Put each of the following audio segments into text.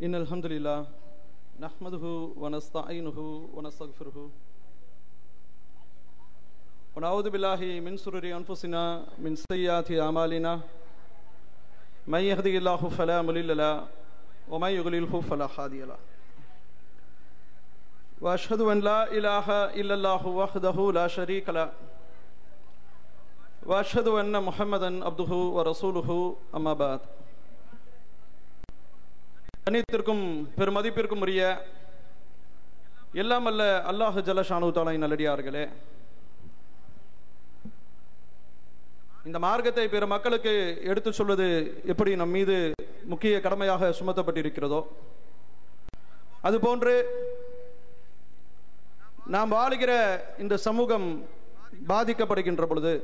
إن الحمد لله نحمده ونستعينه ونستغفره ونعوذ بالله من شرور أنفسنا من سيئات أعمالنا من يهده الله فلا مضل له ومن يضلل فلا هادي له وأشهد أن لا إله إلا الله وحده لا شريك له وأشهد أن محمدا عبده ورسوله أما بعد அனைத்திற்கும் பெருமதிப்பிற்கும் உரிய எல்லாம் அல்ல அல்லாஹ் ஜல்ல ஷானு தஆலா நல்லடியார்களே, இந்த மார்க்கத்தை பிற மக்களுக்கு எடுத்து சொல்வது எப்படி நம் மீது முக்கிய கடமையாக சுமத்தப்பட்டிருக்கிறதோ அதுபோன்று நாம் வாழுகிற இந்த சமூகம் பாதிக்கப்படுகின்ற பொழுது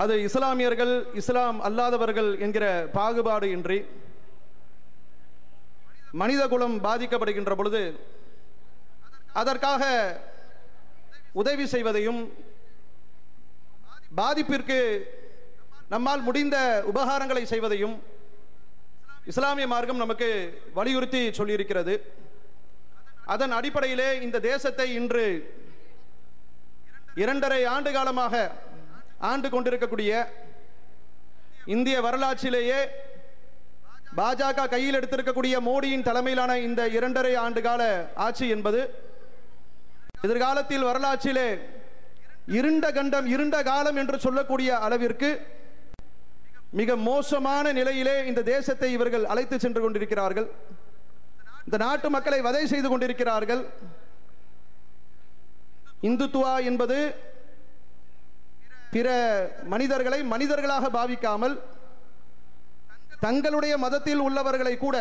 அது இஸ்லாமியர்கள் இஸ்லாம் அல்லாதவர்கள் என்கிற பாகுபாடு இன்றி மனித குலம் பாதிக்கப்படுகின்ற பொழுது அதற்காக உதவி செய்வதையும் பாதிப்பிற்கு நம்மால் முடிந்த உபகாரங்களை செய்வதையும் இஸ்லாமிய மார்க்கம் நமக்கு வலியுறுத்தி சொல்லியிருக்கிறது. அதன் அடிப்படையிலே இந்த தேசத்தை இன்று 2.5 ஆண்டு காலமாக ஆண்டு கொண்டிருக்கக்கூடிய இந்திய வரலாற்றிலேயே பாஜக கையில் எடுத்திருக்கக்கூடிய மோடியின் தலைமையிலான இந்த 2.5 ஆண்டு கால ஆட்சி என்பது எதிர்காலத்தில் வரலாற்றிலே இருண்ட காலம் என்று சொல்லக்கூடிய அளவிற்கு மிக மோசமான நிலையிலே இந்த தேசத்தை இவர்கள் அழைத்து சென்று கொண்டிருக்கிறார்கள். இந்த நாட்டு மக்களை வதை செய்து கொண்டிருக்கிறார்கள். இந்துத்துவா என்பது பிற மனிதர்களை மனிதர்களாக பாவிக்காமல் தங்களுடைய மதத்தில் உள்ளவர்களை கூட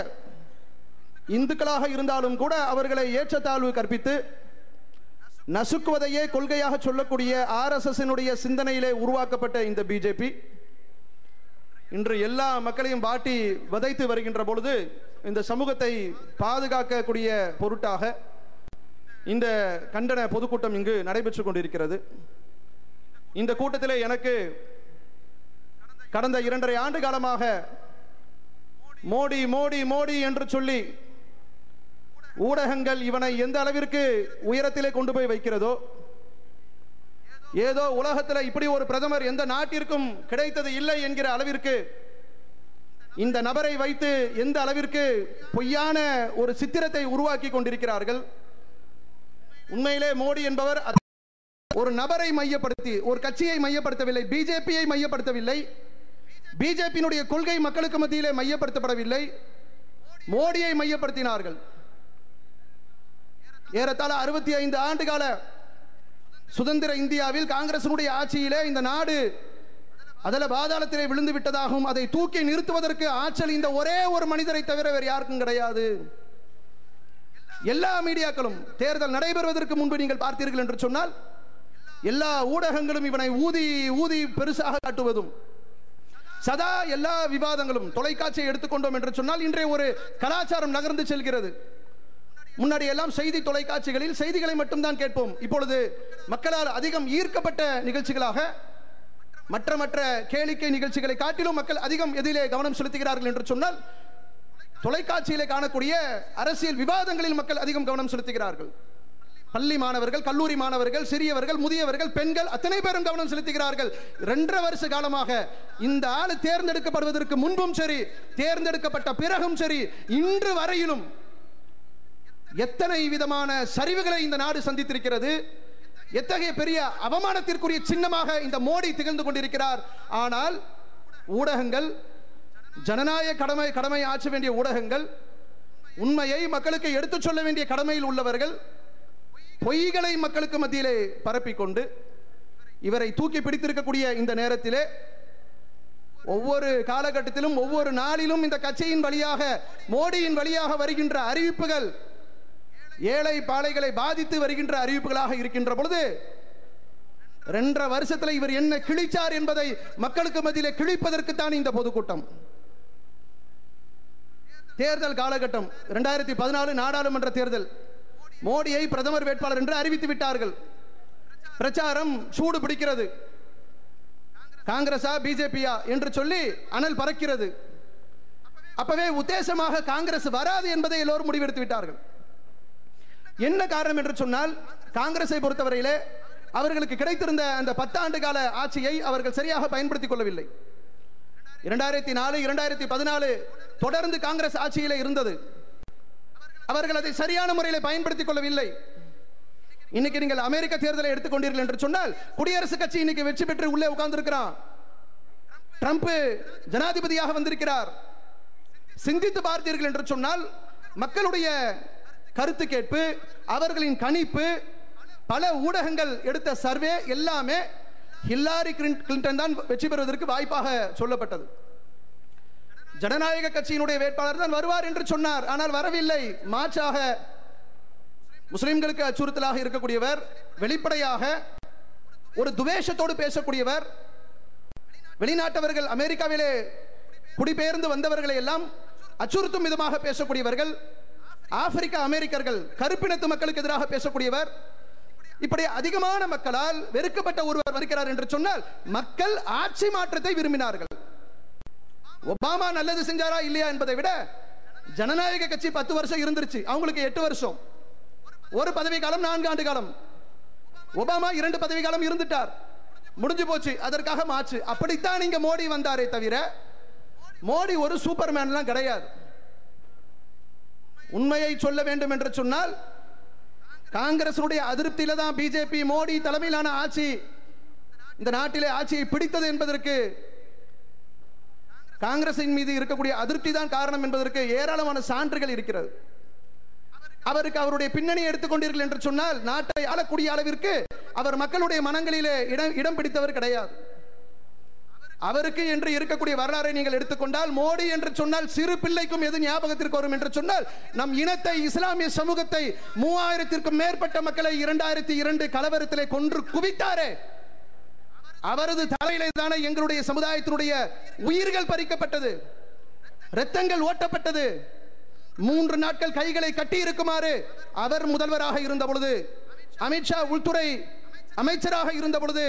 இந்துக்களாக இருந்தாலும் கூட அவர்களை ஏற்றத்தாழ்வு கற்பித்து நசுக்குவதையே கொள்கையாக சொல்லக்கூடிய ஆர்எஸ்எஸ்னுடைய சிந்தனையிலே உருவாக்கப்பட்ட இந்த பிஜேபி இன்று எல்லா மக்களையும் வாட்டி வதைத்து வருகின்ற பொழுது இந்த சமூகத்தை பாதுகாக்கக்கூடிய பொருட்டாக இந்த கண்டன பொதுக்கூட்டம் இங்கு நடைபெற்றுக் கொண்டிருக்கிறது. இந்த கூட்டத்திலே எனக்கு கடந்த 2.5 ஆண்டு காலமாக மோடி மோடி மோடி என்று சொல்லி ஊடகங்கள் இவனை எந்த அளவிற்கு உயரத்திலே கொண்டு போய் வைக்கிறதோ, ஏதோ உலகத்தில் இப்படி ஒரு பிரதமர் எந்த நாட்டிற்கும் கிடைத்தது இல்லை என்கிற அளவிற்கு இந்த நபரை வைத்து எந்த அளவிற்கு பொய்யான ஒரு சித்திரத்தை உருவாக்கி கொண்டிருக்கிறார்கள். உண்மையிலே மோடி என்பவர் ஒரு நபரை மையப்படுத்தி ஒரு கட்சியை மையப்படுத்தவில்லை, பிஜேபியை மையப்படுத்தவில்லை, பிஜேபியினுடைய கொள்கை மக்களுக்கு மத்தியிலே மையப்படுத்தப்படவில்லை, மோடியை மையப்படுத்தினார்கள். ஏறத்தாழ 65 ஆண்டு கால சுதந்திர இந்தியாவில் காங்கிரசினுடைய ஆட்சியிலே இந்த நாடு அதில் பாதாளத்திலே விழுந்து விட்டதாகவும் அதை தூக்கி நிறுத்துவதற்கு ஆற்றல் இந்த ஒரே ஒரு மனிதரை தவிர வேறு யாருக்கும் கிடையாது. எல்லா மீடியாக்களும் தேர்தல் நடைபெறுவதற்கு முன்பு நீங்கள் பார்த்தீர்கள் என்று சொன்னால் எல்லா ஊடகங்களும் இவனை ஊதி ஊதி பெருசாக காட்டுவதும், சதா எல்லா விவாதங்களும் தொலைக்காட்சியை எடுத்துக்கொண்டோம் என்று சொன்னால் இன்றைய ஒரு கலாச்சாரம் நகர்ந்து செல்கிறது. முன்னாடி எல்லாம் செய்தி தொலைக்காட்சிகளில் செய்திகளை மட்டும்தான் கேட்போம். இப்பொழுது மக்களால் அதிகம் ஈர்க்கப்பட்ட நிகழ்ச்சிகளாக மற்ற கேளிக்கை நிகழ்ச்சிகளை காட்டிலும் மக்கள் அதிகம் எதிலே கவனம் செலுத்துகிறார்கள் என்று சொன்னால் தொலைக்காட்சியிலே காணக்கூடிய அரசியல் விவாதங்களில் மக்கள் அதிகம் கவனம் செலுத்துகிறார்கள். பள்ளி மாணவர்கள், கல்லூரி மாணவர்கள், சிறியவர்கள், முதியவர்கள், பெண்கள் அத்தனை பேரும் கவனம் செலுத்துகிறார்கள். 2.5 வருஷ காலமாக இந்த ஆள் தேர்ந்தெடுக்கப்படுவதற்கு முன்பும் சரி, தேர்ந்தெடுக்கப்பட்ட பிறகும் சரி, இன்று வரையிலும் எத்தனை விதமான சரிவுகளை இந்த நாடு சந்தித்திருக்கிறது. எத்தகைய பெரிய அவமானத்திற்குரிய சின்னமாக இந்த மோடி திகழ்ந்து கொண்டிருக்கிறார். ஆனால் ஊடகங்கள், ஜனநாயக கடமை ஆற்ற வேண்டிய ஊடகங்கள், உண்மையை மக்களுக்கு எடுத்துச் சொல்ல வேண்டிய கடமையில் உள்ளவர்கள் பொய்களை மக்களுக்கு மத்தியிலே பரப்பிக்கொண்டு இவரை தூக்கி பிடித்திருக்கக்கூடிய இந்த நேரத்திலே ஒவ்வொரு காலகட்டத்திலும் ஒவ்வொரு நாளிலும் இந்த கட்சியின் வழியாக மோடியின் வழியாக வருகின்ற அறிவிப்புகள் ஏழை பாளைகளை பாதித்து வருகின்ற அறிவிப்புகளாக இருக்கின்ற பொழுது 2.5 வருஷத்தில் இவர் என்ன கிழிச்சார் என்பதை மக்களுக்கு மத்தியிலே கிழிப்பதற்கு தான் இந்த பொதுக்கூட்டம். தேர்தல் காலகட்டம் 2014 நாடாளுமன்ற தேர்தல், மோடியை பிரதமர் வேட்பாளர் என்று அறிவித்து விட்டார்கள். பிரச்சாரம் சூடு பிடிக்கிறது. காங்கிரஸா பிஜேபியா என்று சொல்லி அனல் பறக்கிறது. அப்பவே உத்தேசமாக காங்கிரஸ் வராது என்பதை எல்லோரும் முடிவெடுத்து விட்டார்கள். என்ன காரணம் என்று சொன்னால், காங்கிரஸை பொறுத்தவரையிலே அவர்களுக்கு கிடைத்திருந்த அந்த 10 ஆண்டு கால ஆட்சியை அவர்கள் சரியாக பயன்படுத்திக் கொள்ளவில்லை. 2004 2014 தொடர்ந்து காங்கிரஸ் ஆட்சியிலே இருந்தது. அவர்கள் அதை சரியான முறையில் பயன்படுத்திக் கொள்ளவில்லை. இன்னைக்கு நீங்கள் அமெரிக்க தேர்தலை எடுத்துக்கொண்டீர்கள் என்று சொன்னால், குடியரசுக் கட்சி இன்னைக்கு வெற்றி பெற்று உள்ளே உட்கார்ந்து இருக்கிறான். ட்ரம்ப் ஜனாதிபதியாக வந்திருக்கிறார். சிந்தித்து பார்த்தீர்கள் என்று சொன்னால், மக்களுடைய கருத்து கேட்பு, அவர்களின் கணிப்பு, பல ஊடகங்கள் எடுத்த சர்வே எல்லாமே ஹில்லாரி கிளின்டன் தான் வெற்றி பெறுவதற்கு வாய்ப்பாக சொல்லப்பட்டது. ஜனநாயக கட்சியினுடைய வேட்பாளர் தான் வருவார் என்று சொன்னார். ஆனால் வரவில்லை. மாற்றாக முஸ்லிம்களுக்கு அச்சுறுத்தலாக இருக்கக்கூடியவர், வெளிப்படையாக ஒரு துவேஷத்தோடு பேசக்கூடியவர், வெளிநாட்டவர்கள் அமெரிக்காவிலே குடிபெயர்ந்து வந்தவர்களை எல்லாம் அச்சுறுத்தும் விதமாக பேசக்கூடியவர்கள், ஆப்பிரிக்க அமெரிக்கர்கள், கருப்பினத்து மக்களுக்கு எதிராக பேசக்கூடியவர், இப்படி அதிகமான மக்களால் வெறுக்கப்பட்ட ஒருவர் வருகிறார் என்று சொன்னால், மக்கள் ஆட்சி மாற்றத்தை விரும்பினார்கள். ஒபாமா நல்லது செஞ்சாரா இல்லையா என்பதை விட, ஜனநாயக கட்சி 10 வருஷம் இருந்துருச்சு, அவங்களுக்கு 8 வருஷம், ஒரு பதவி காலம் 4 ஆண்டு காலம். ஒபாமா 2 பதவி காலம் இருந்துட்டார், முடிஞ்சு போச்சு. அதற்காக மாற்று. அப்படித்தான் இங்க மோடி வந்தாரே தவிர, மோடி ஒரு சூப்பர்மேன்லாம் கிடையாது. உண்மையை சொல்ல வேண்டும் என்று சொன்னால், காங்கிரசுடைய அதிருப்தியில தான் பிஜேபி மோடி தலைமையிலான ஆட்சி இந்த நாட்டிலே ஆட்சியை பிடித்தது என்பதற்கு, காங்கிரசின் மீது இருக்கக்கூடிய அதிருப்தி தான் காரணம் என்பதற்கு ஏராளமான சான்றுகள் இருக்கிறது. அவருக்கு அவருடைய பின்னணி எடுத்துக்கொண்டீர்கள் என்று சொன்னால், நாட்டை ஆளக்கூடிய அளவிற்கு அவர் மக்களுடைய மனங்களிலே இடம் பிடித்தவர் கிடையாது. அவருக்கு என்று இருக்கக்கூடிய வரலாறை நீங்கள் எடுத்துக்கொண்டால், மோடி என்று சொன்னால் சிறு பிள்ளைக்கும் எது ஞாபகத்திற்கு வரும் என்று சொன்னால், நம் இனத்தை, இஸ்லாமிய சமூகத்தை, 3000க்கும் மேற்பட்ட மக்களை 2002 கலவரத்திலே கொன்று குவித்தாரே, அவரது தலையிலே தானே எங்களுடைய சமுதாயத்தினுடைய உயிர்கள் பறிக்கப்பட்டது, இரத்தங்கள் ஓட்டப்பட்டது. 3 நாட்கள் கைகளை கட்டி இருக்குமாறு அவர் முதல்வராக இருந்த பொழுது, அமித்ஷா உள்துறை அமைச்சராக இருந்த பொழுது,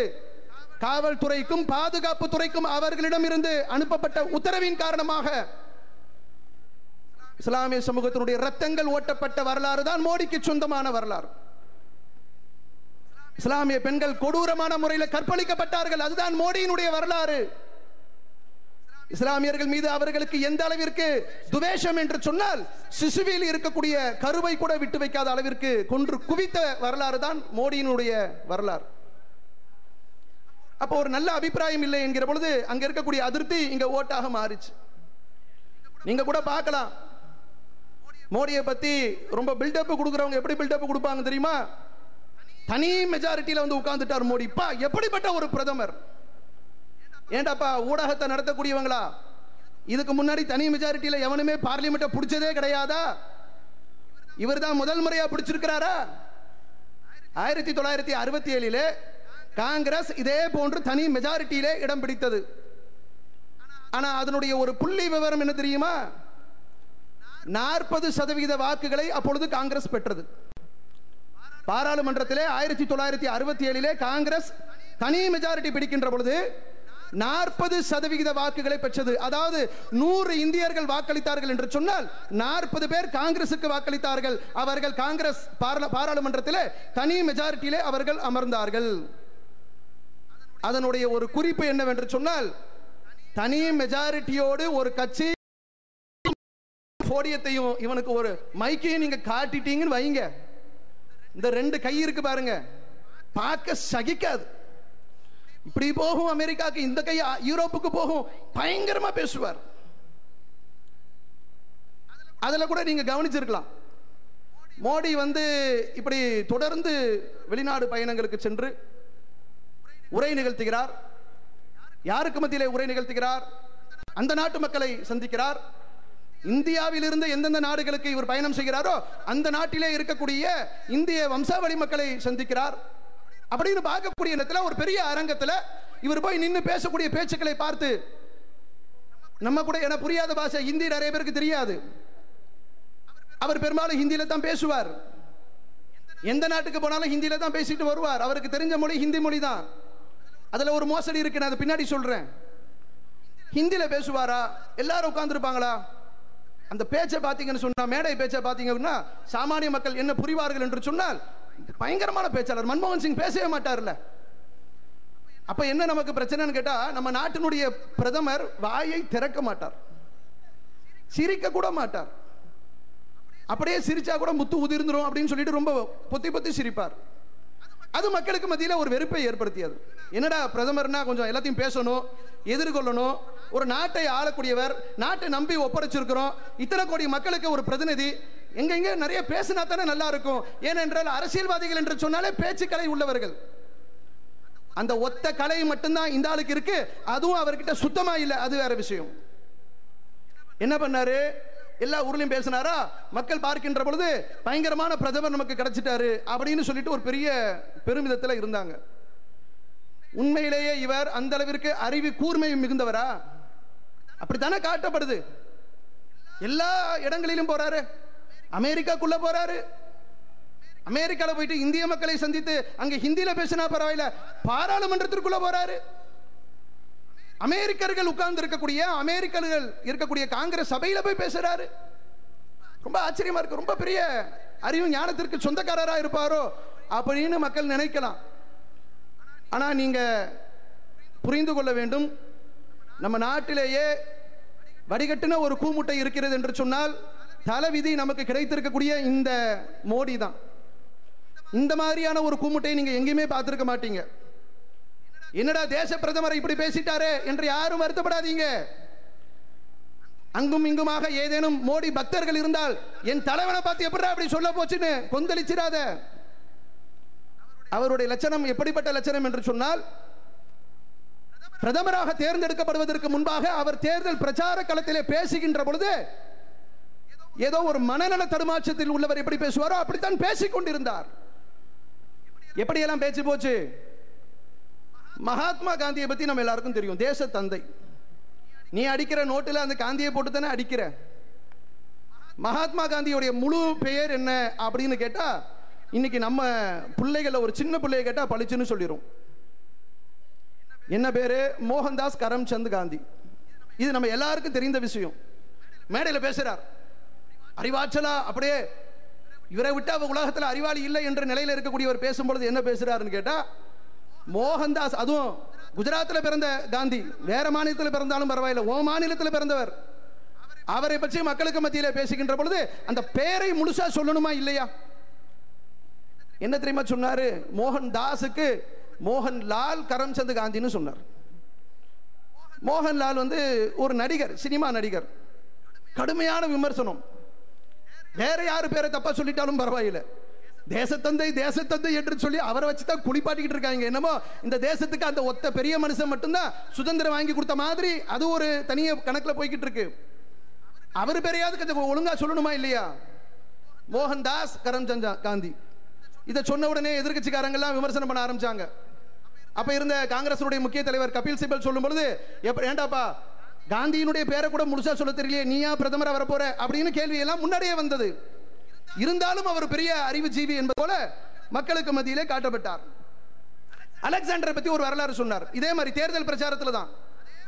காவல்துறைக்கும் பாதுகாப்பு துறைக்கும் அவர்களிடம் இருந்து அனுப்பப்பட்ட உத்தரவின் காரணமாக இஸ்லாமிய சமூகத்தினுடைய இரத்தங்கள் ஓட்டப்பட்ட வரலாறு தான் மோடிக்கு சொந்தமான வரலாறு. இஸ்லாமிய பெண்கள் கொடூரமான முறையில் கற்பழிக்கப்பட்டார்கள், அதுதான் மோடியினுடைய வரலாறு. இஸ்லாமியர்கள் மீது அவர்களுக்கு எந்த அளவிற்கு துவேஷம் என்று சொன்னால், சிசுவில் இருக்கக்கூடிய கருவை கூட விட்டு வைக்காத அளவிற்கு கொன்று குவித்த வரலாறு தான் மோடியினுடைய வரலாறு. அப்போ ஒரு நல்ல அபிப்பிராயம் இல்லை என்கிற பொழுது அங்க இருக்கக்கூடிய அதிருப்தி இங்க ஓட்டாக மாறிச்சு. நீங்க கூட பார்க்கலாம், மோடியை பத்தி ரொம்ப பில்டப் கொடுக்குறவங்க எப்படி பில்டப் கொடுப்பாங்க தெரியுமா? தனி மெஜாரிட்டியில வந்து உட்கார்ந்துட்டார் மோடி. பா, எப்படிப்பட்ட ஒரு பிரதமர்! ஏண்டாப்பா, ஊடகத்தை நடத்தக்கூடியவங்களா? இதுக்கு முன்னாடி தனி மெஜாரிட்டியில எவனுமே பார்லிமெண்ட்டை பிடிச்சதே கிடையாதா? இவர் தான் முதல் முறையா பிடிச்சிருக்கிறாரா? 1967 காங்கிரஸ் இதே போன்று தனி மெஜாரிட்டியிலே இடம் பிடித்தது. ஆனா அதனுடைய ஒரு புள்ளி விவரம் என்ன தெரியுமா? 40% வாக்குகளை அப்பொழுது காங்கிரஸ் பெற்றது. பாராளுமன்றத்திலே 1967 காங்கிரஸ் தனி மெஜாரிட்டி பிடிக்கின்ற பொழுது 40% வாக்குகளை பெற்றது. அதாவது 100 இந்தியர்கள் வாக்களித்தார்கள் என்று சொன்னால் 40 பேர் காங்கிரசுக்கு வாக்களித்தார்கள். அவர்கள் காங்கிரஸ் பாராளுமன்றத்திலே தனி மெஜாரிட்டியிலே அவர்கள் அமர்ந்தார்கள். அதனுடைய ஒரு குறிப்பு என்னவென்று சொன்னால், தனி மெஜாரிட்டியோடு ஒரு கட்சி போடியத்தையும் இவனுக்கு ஒரு மைக்கையும் நீங்க காட்டிட்டீங்கன்னு வைங்க, இந்த 2 கை இருக்கு பாருங்க, பார்க்க சகிக்காது. இப்படி போகும் அமெரிக்காக்கு, இந்த கை யூரோப்புக்கு போகும், பயங்கரமா பேசுவார். அதுல கூட நீங்க கவனிச்சிருக்கலாம், மோடி வந்து இப்படி தொடர்ந்து வெளிநாடு பயணங்களுக்கு சென்று உரை நிகழ்த்துகிறார். யாருக்கு மத்தியிலே உரை நிகழ்த்துகிறார்? அந்த நாட்டு மக்களை சந்திக்கிறார். இந்தியாவில் இருந்து எந்தெந்த நாடுகளுக்கு இவர் பயணம் செய்கிறாரோ அந்த நாட்டிலே இருக்கக்கூடிய இந்திய வம்சாவளி மக்களை சந்திக்கிறார். அப்படின்னு பார்க்கக்கூடிய இடத்துல ஒரு பெரிய அரங்கத்தில் இவர் போய் நின்று பேசக்கூடிய பேச்சுக்களை பார்த்து, நம்ம கூட என புரியாத பாஷை ஹிந்தி நிறைய பேருக்கு தெரியாது, அவர் பெரும்பாலும் ஹிந்தியில தான் பேசுவார். எந்த நாட்டுக்கு போனாலும் ஹிந்தியில தான் பேசிட்டு வருவார். அவருக்கு தெரிஞ்ச மொழி ஹிந்தி மொழி தான். அதுல ஒரு மோசடி இருக்கு, நான் அதை பின்னாடி சொல்றேன். ஹிந்தியில பேசுவாரா? எல்லாரும் உட்கார்ந்து இருப்பாங்களா? அந்த பேச்சை பார்த்தீங்கன்னு சொன்னா, மேடை பேச்சை பார்த்தீங்கன்னா சாமானிய மக்கள் என்ன புரிவார்கள் என்று சொன்னால், பயங்கரமான பேச்சாளர். மன்மோகன் சிங் பேசவே மாட்டார்ல. அப்ப என்ன நமக்கு பிரச்சனைன்னு கேட்டா, நம்ம நாட்டினுடைய பிரதமர் வாயை திறக்க மாட்டார், சிரிக்க கூட மாட்டார். அப்படியே சிரிச்சா கூட முத்து உதிர்ந்துரும் அப்படின்னு சொல்லிட்டு ரொம்ப பொத்தி பொத்தி சிரிப்பார். அது மக்களுக்கு மத்தியில் ஒரு வெறுப்பை ஏற்படுத்தியது. என்னடா பிரதமர்னா கொஞ்சம் எல்லாத்தையும் பேசணும், எதிர்கொள்ளணும், ஒரு நாட்டை ஆளக்கூடியவர், நாட்டை நம்பி ஒப்படைச்சிருக்கிறோம், இத்தனை கோடி மக்களுக்கு ஒரு பிரதிநிதி, எங்க நிறைய பேசினா தானே நல்லா இருக்கும். ஏனென்றால் அரசியல்வாதிகள் என்று சொன்னாலே பேச்சுக்கலை உள்ளவர்கள். அந்த ஒத்த கலை மட்டும்தான் இந்த ஆளுக்கு இருக்கு, அதுவும் அவர்கிட்ட சுத்தமா இல்லை, அது வேற விஷயம். என்ன பண்ணாரு, எல்லா ஊர்லயும் பேசினாரா, மக்கள் பார்க்கின்ற பொழுது பயங்கரமான பிரதமர் நமக்கு கிடைச்சிட்டாரு அப்படின்னு சொல்லிட்டு ஒரு பெரிய பெருமிதத்தில் இருந்தாங்க. உண்மையிலேயே இவர் அந்த அளவிற்கு அறிவு கூர்மை மிகுந்தவரா? அப்படித்தானே காட்டப்படுது. எல்லா இடங்களிலும் போறாரு, அமெரிக்காக்குள்ள போறாரு, அமெரிக்கால போயிட்டு இந்திய மக்களை சந்தித்து அங்க ஹிந்தியில பேசினா பரவாயில்ல, பாராளுமன்றத்திற்குள்ள போறாரு. அமெரிக்கர்கள் உட்கார்ந்து இருக்கக்கூடிய, அமெரிக்கர்கள் இருக்கக்கூடிய காங்கிரஸ் சபையில போய் பேசுறாரு. ரொம்ப ஆச்சரியமா இருக்கு. ரொம்ப பெரிய அறிவு ஞானத்திற்கு சொந்தக்காரரா இருப்பாரோ அப்படின்னு மக்கள் நினைக்கலாம். ஆனா நீங்க புரிந்து கொள்ள வேண்டும், நம்ம நாட்டிலேயே வடிகட்டின ஒரு கூமுட்டை இருக்கிறது என்று சொன்னால் தலைவிதி நமக்கு கிடைத்திருக்கக்கூடிய இந்த மோடி தான். இந்த மாதிரியான ஒரு கூமுட்டையை நீங்க எங்கேயுமே பார்த்திருக்க மாட்டீங்க. என்னடா தேச பிரதமரை இப்படி பேசிட்டாரே என்று யாரும் வருத்தப்படாதீங்க. அங்கும் இங்குமாக ஏதேனும் மோடி பக்தர்கள் இருந்தால், என் தலைவனை பார்த்து எப்படா அப்படி சொல்ல போச்சுன்னு கொந்தளிச்சிடாத. அவருடைய லட்சணம் எப்படிப்பட்ட லட்சணம் என்று சொன்னால், பிரதமராக தேர்ந்தெடுக்கப்படுவதற்கு முன்பாக அவர் தேர்தல் பிரச்சார களத்திலே பேசுகின்ற பொழுது ஏதோ ஒரு மனநல தடுமாற்றத்தில் உள்ளவர் எப்படி பேசுவாரோ அப்படித்தான் பேசிக் கொண்டிருந்தார். எப்படியெல்லாம் பேச்சு போச்சு. மகாத்மா காந்தியை பத்தி நம்ம எல்லாருக்கும் தெரியும், தேச தந்தை. நீ அடிக்கிற நோட்டில் அந்த காந்தியை போட்டு தானே அடிக்கிற. மகாத்மா காந்தியுடைய முழு பெயர் என்ன அப்படின்னு கேட்டா, இன்னைக்கு நம்ம பிள்ளைகளை, ஒரு சின்ன பிள்ளையை கேட்டா பளிச்சுன்னு சொல்லிடும். என்ன பேரு? மோகன்தாஸ் கரம்சந்த் காந்தி. இது நம்ம எல்லாருக்கும் தெரிந்த விஷயம். மேடையில் பேசுறார், அறிவாற்றலா அப்படியே இவரை விட்டு அவ உலகத்தில் அறிவாளி இல்லை என்ற நிலையில் இருக்கக்கூடியவர் பேசும்பொழுது என்ன பேசுறாருன்னு கேட்டா, மோகன்தாஸ், அதுவும் குஜராத்தில் பிறந்த காந்தி, வேற மாநிலத்தில் பிறந்தாலும் பரவாயில்லை, ஓ மாநிலத்தில் பிறந்தவர், அவரை பற்றி மக்களுக்கு மத்தியில் பேசுகின்ற பொழுது அந்த பெயரை முழுசா சொல்லணுமா இல்லையா? என்ன தெரியுமா சொன்னாரு? மோகன்தாஸுக்கு மோகன்லால் கரம்சந்த் காந்தின்னு சொன்னார். மோகன்லால் ஒரு நடிகர், சினிமா நடிகர். கடுமையான விமர்சனம். வேற யாரு பேரை தப்பா சொல்லிட்டாலும் பரவாயில்லை, தேசத்தந்தை தேசத்தந்தை என்று சொல்லி அவரை வச்சுதான் குளிப்பாட்டிக்கிட்டு இருக்காங்க. என்னமோ இந்த தேசத்துக்கு அந்த ஒத்த பெரிய மனுஷன் மட்டும்தான் சுதந்திரம் வாங்கி கொடுத்த மாதிரி அது ஒரு தனிய கணக்கில் போய்கிட்டு இருக்கு. அவர் பேரையாவது கொஞ்சம் ஒழுங்கா சொல்லணுமா இல்லையா? மோகன்தாஸ் கரம்சந்த் காந்தி. இதை சொன்ன உடனே எதிர்கட்சிக்காரங்கெல்லாம் விமர்சனம் பண்ண ஆரம்பிச்சாங்க. அப்ப இருந்த காங்கிரசுடைய முக்கிய தலைவர் கபில் சிபல் சொல்லும் பொழுது, ஏண்டாப்பா காந்தியினுடைய பேரை கூட முழுசா சொல்ல தெரியலையே, நீயா பிரதமரா வரப்போற அப்படின்னு கேள்வி எல்லாம் முன்னாடியே வந்தது. இருந்தாலும் அவர் பெரிய அறிவு ஜீவி என்பது போல மக்களுக்கு மத்தியிலே காட்டப்பட்டார். அலெக்சாண்டரை பத்தி ஒரு வரலாறு சொன்னார். இதே மாதிரி தேர்தல் பிரச்சாரத்தில் தான்,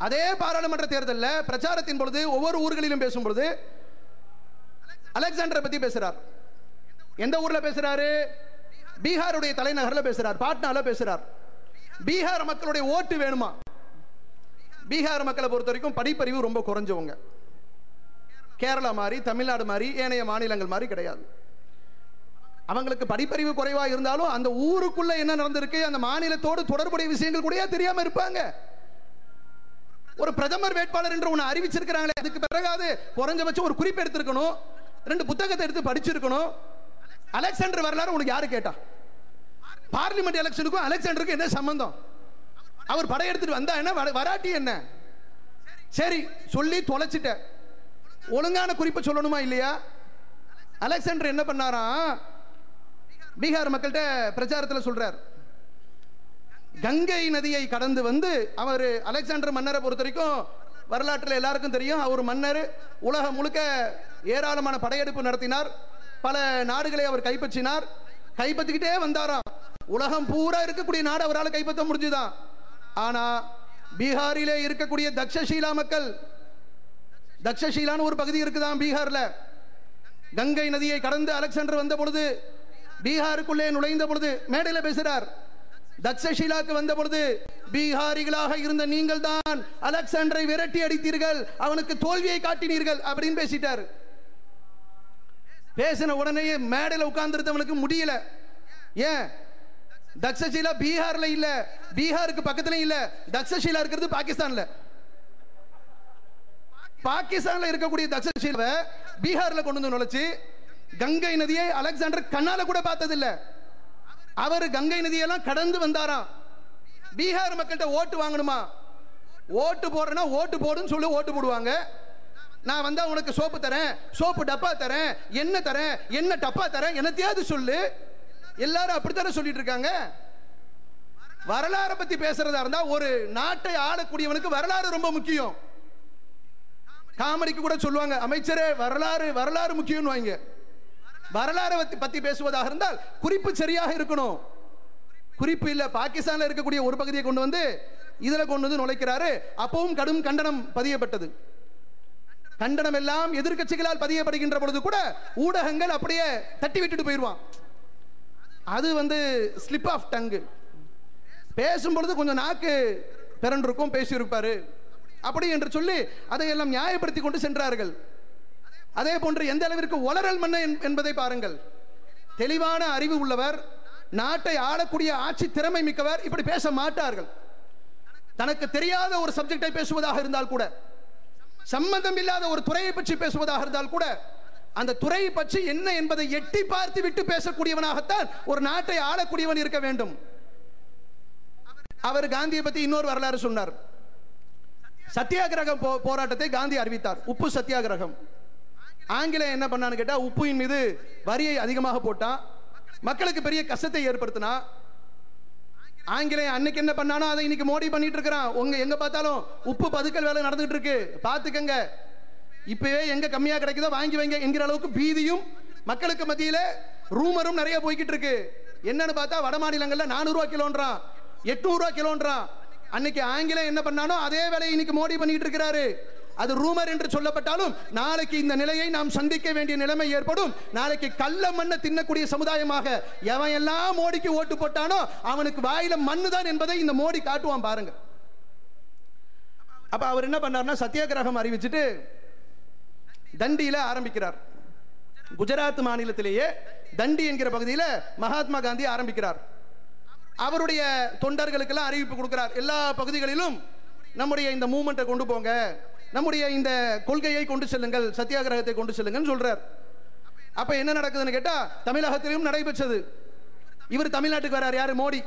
அதே பாராளுமன்ற தேர்தலில் பிரச்சாரத்தின் பொழுது ஒவ்வொரு ஊர்களிலும் பேசும் பொழுது அலெக்சாண்டரை பத்தி பேசுறார். எந்த ஊர்ல பேசுறாரு? பீகாருடைய தலைநகரில் பேசுறார், பாட்னால பேசுறார். பீகார் மக்களுடைய ஓட்டு வேணுமா? பீகார் மக்களை பொறுத்த வரைக்கும் படிப்பறிவு ரொம்ப குறைஞ்சவங்க. கேரளா மாதிரி, தமிழ்நாடு மாதிரி, ஏனைய மாநிலங்கள் மாதிரி கிடையாது. அவங்களுக்கு படிப்பறிவு குறைவா இருந்தாலும் அந்த ஊருக்குள்ள என்ன நடந்திருக்கு, அந்த மாநிலத்தோடு தொடர்புடைய விஷயங்கள் கூட தெரியாம இருப்பாங்க. ஒரு பிரதமர் வேட்பாளர் என்று ஒன்று அறிவிச்சிருக்கிறாங்களே, அதுக்கு பிறகாது குறைஞ்சபட்சம் ஒரு குறிப்பு எடுத்திருக்கணும், 2 புத்தகத்தை எடுத்து படிச்சிருக்கணும். அலெக்சாண்டர் வரலாறு உனக்கு யாரு கேட்டா? பார்லிமெண்ட் எலெக்ஷனுக்கும் அலெக்சாண்டருக்கு என்ன சம்பந்தம்? அவர் படையெடுத்துட்டு வந்தா என்ன, வராட்டி என்ன? சரி சொல்லி தொலைச்சிட்ட, ஒழுங்கான குறிப்பை சொல்லணுமா இல்லையா? அலெக்சாண்டர் என்ன பண்ணாராம், பீகார் மக்கள்கிட்ட பிரச்சாரத்தில் சொல்றார், கங்கை நதியை கடந்து வந்து அவர் அலெக்சாண்டர் மன்னரை பொறுத்த வரைக்கும் வரலாற்றில் எல்லாருக்கும் தெரியும். அவர் மன்னர், உலகம் முழுக்க ஏராளமான படையெடுப்பு நடத்தினார், பல நாடுகளை அவர் கைப்பற்றினார், கைப்பற்றிக்கிட்டே வந்தாராம். உலகம் பூரா இருக்கக்கூடிய நாடு அவரால் கைப்பற்ற முடிஞ்சுதான். ஆனா பீகாரிலே இருக்கக்கூடிய தக்ஷசீலா மக்கள், தக்ஷஷீலான்னு ஒரு பகுதி இருக்குதான் பீகார்ல. கங்கை நதியை கடந்து அலெக்சாண்டர் வந்த பொழுது, பீகாருக்குள்ளே நுழைந்த பொழுது மேடையில் பேசுறார். தக்ஷஷீலாக்கு வந்த பொழுது, பீகாரிகளாக இருந்த நீங்கள் தான் அலெக்சாண்டரை விரட்டி அடித்தீர்கள், அவனுக்கு தோல்வியை காட்டினீர்கள் அப்படின்னு பேசிட்டார். பேசின உடனே மேடையில் உட்கார்ந்துருந்தவனுக்கு முடியல. ஏன்? தக்ஷஷீலா பீகார்ல இல்ல, பீகாருக்கு பக்கத்துல இல்ல, தக்ஷஷீலா இருக்கிறது பாகிஸ்தான்ல. பாகிஸ்தான்ல இருக்கக்கூடிய தக்ஷஷீலாவை பீகார்ல கொண்டு வந்து நுழைச்சு, கங்கை நதியை அலெக்சாண்டர் கண்ணால கூட பார்த்ததில்லை. அவர் கங்கை நதியெல்லாம் கடந்து வந்தாராம். பீகார் மக்கள்கிட்ட ஓட்டு வாங்கணுமா? ஓட்டு போடுறேன்னா ஓட்டு போடுன்னு சொல்லி ஓட்டு போடுவாங்க. நான் வந்தா உனக்கு சோப்பு தரேன், சோப்பு டப்பா தரேன், என்ன தரேன், என்ன டப்பா தரேன், என்னத்தையாவது சொல்லு. எல்லாரும் அப்படித்தானே சொல்லிட்டு இருக்காங்க. வரலாறு பத்தி பேசுறதா இருந்தா ஒரு நாட்டை ஆளக்கூடியவனுக்கு வரலாறு ரொம்ப முக்கியம். காமெடிக்கு கூட சொல்லுவாங்க, அமைச்சரே வரலாறு வரலாறு முக்கியம் வாங்க. வரலாறு பத்தி பேசுவதாக இருந்தால் குறிப்பு சரியாக இருக்கணும். குறிப்பு இல்ல. பாகிஸ்தான்ல இருக்கக்கூடிய ஒரு பகுதியை கொண்டு வந்து இதுல கொண்டு வந்து நுழைக்கிறாரு. அப்பவும் கடும் கண்டனம் பதியப்பட்டது. கண்டனம் எல்லாம் எதிர்க்கட்சிகளால் பதியப்படுகின்ற பொழுது கூட ஊடகங்கள் அப்படியே தட்டி விட்டுட்டு போயிடுவான். அது வந்து ஸ்லிப் ஆஃப் டங்கு. பேசும் பொழுது கொஞ்சம் நாக்கு பிறண்டிருக்கும், பேசியிருப்பாரு அப்படி என்று சொல்லி அதையெல்லாம் நியாயப்படுத்தி கொண்டு சென்றார்கள். அதே போன்று எந்த அளவிற்கு வளரல் மன்ன என்பதை பாருங்கள். தெளிவான அறிவு உள்ளவர், நாட்டை ஆளக்கூடிய ஆட்சி திறமை மிக்கவர் இப்படி பேச மாட்டார்கள். தனக்கு தெரியாத ஒரு சப்ஜெக்டை பேசுவதாக இருந்தால் கூட, சம்பந்தம் இல்லாத ஒரு துறையை பற்றி பேசுவதாக இருந்தால் கூட, அந்த துறையை பற்றி என்ன என்பதை எட்டி பார்த்து விட்டு பேசக்கூடியவனாகத்தான் ஒரு நாட்டை ஆளக்கூடியவன் இருக்க வேண்டும். அவர் காந்தியை பற்றி இன்னொரு வரலாறு சொன்னார். சத்தியாகிரக போராட்டத்தை காந்தி அறிவித்தார். உப்பு சத்தியாகிரகம். ஆங்கிலேயன் என்ன பண்ணான்னு கேட்டா, உப்பின் மீது வரியை அதிகமாக போட்டான், மக்களுக்கு பெரிய கஷ்டத்தை ஏற்படுத்தினா. ஆங்கிலேயன் அன்னைக்கு என்ன பண்ணானோ அதை இன்னைக்கு மோடி பண்ணிட்டு இருக்கிறான். எங்க பார்த்தாலும் உப்பு பதுக்கல் வேலை நடந்துட்டு இருக்கு, பாத்துக்கங்க. இப்பவே எங்க கம்மியா கிடைக்குதோ வாங்கி வைங்க என்கிற அளவுக்கு பீதியும் மக்களுக்கு மத்தியில ரூமரும் நிறைய போய்கிட்டு இருக்கு. என்னன்னு பார்த்தா வட மாநிலங்கள்ல 400 ரூபாய் கிலோன்றான், 800 ரூபாய் கிலோன்றான். அன்னைக்கு ஆங்கிலேயன் என்ன பண்ணானோ அதே வேலையை இன்னைக்கு மோடி பண்ணிட்டு இருக்கிறாரு. அது ரூமர் என்று சொல்லப்பட்டாலும் நாளைக்கு இந்த நிலையை நாம் சந்திக்க வேண்டிய நிலைமை ஏற்படும். நாளைக்கு கள்ள மண்ணை தின்னக்கூடிய சமுதாயமாக எவன் எல்லாம் மோடிக்கு ஓட்டு போட்டானோ அவனுக்கு வாயில மண்ணு தான் என்பதை இந்த மோடி காட்டுவான் பாருங்க. அப்ப அவர் என்ன பண்ணார்னா, சத்தியாகிரகம் அறிவிச்சுட்டு தண்டியில ஆரம்பிக்கிறார். குஜராத் மாநிலத்திலேயே தண்டி என்கிற பகுதியில் மகாத்மா காந்தி ஆரம்பிக்கிறார். அவருடைய தொண்டர்களுக்கெல்லாம் அறிவிப்பு கொடுக்கிறார். எல்லா பகுதிகளிலும் நம்முடைய இந்த மூவ்மெண்ட்டை கொண்டு போங்க, நம்முடைய இந்த கொள்கையை கொண்டு செல்லுங்கள், சத்தியாகிரகத்தை கொண்டு செல்லுங்கள் சொல்றார். அப்ப என்ன நடக்குதுன்னு கேட்டா, தமிழகத்திலும் நடைபெற்றது. இவர் தமிழ்நாட்டுக்கு வரார். யாரு? மோடி.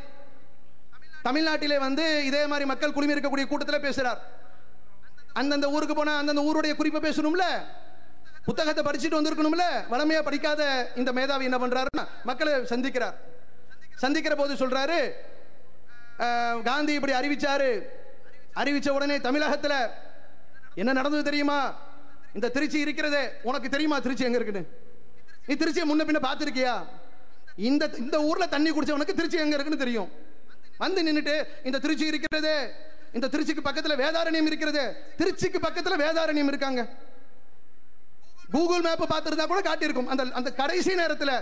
தமிழ்நாட்டிலே வந்து இதே மாதிரி மக்கள் குழுமி இருக்கக்கூடிய கூட்டத்தில் பேசுறார். அந்தந்த ஊருக்கு போனா அந்தந்த ஊருடைய குறிப்பை பேசணும்ல, புத்தகத்தை படிச்சுட்டு வந்திருக்கணும்ல. வளமையா படிக்காத இந்த மேதாவி என்ன பண்றாருன்னா, மக்களை சந்திக்கிறார். சந்திக்கிற போது சொல்றாரு, காந்தி இப்படி அறிவிச்சாரு. அறிவிச்ச உடனே தமிழகத்துல என்ன நடந்தது தெரியுமா? இந்த திருச்சி இருக்கிறதே, உனக்கு தெரியுமா திருச்சி எங்க இருக்குன்னு? நீ திருச்சியை முன்ன பின்ன பார்த்திருக்கியா? இந்த ஊர்ல தண்ணி குடிச்சவனுக்கு திருச்சி எங்க இருக்குன்னு தெரியும். வந்து நின்னுட்டு இந்த திருச்சி இருக்கிறதே, இந்த திருச்சிக்கு பக்கத்துல வேதாரண்யம் இருக்கிறது, திருச்சிக்கு பக்கத்துல வேதாரண்யம் இருக்காங்க. கூகுள் மேப் பார்த்திருந்தா கூட காட்டியிருக்கும். அந்த கடைசி நேரத்துல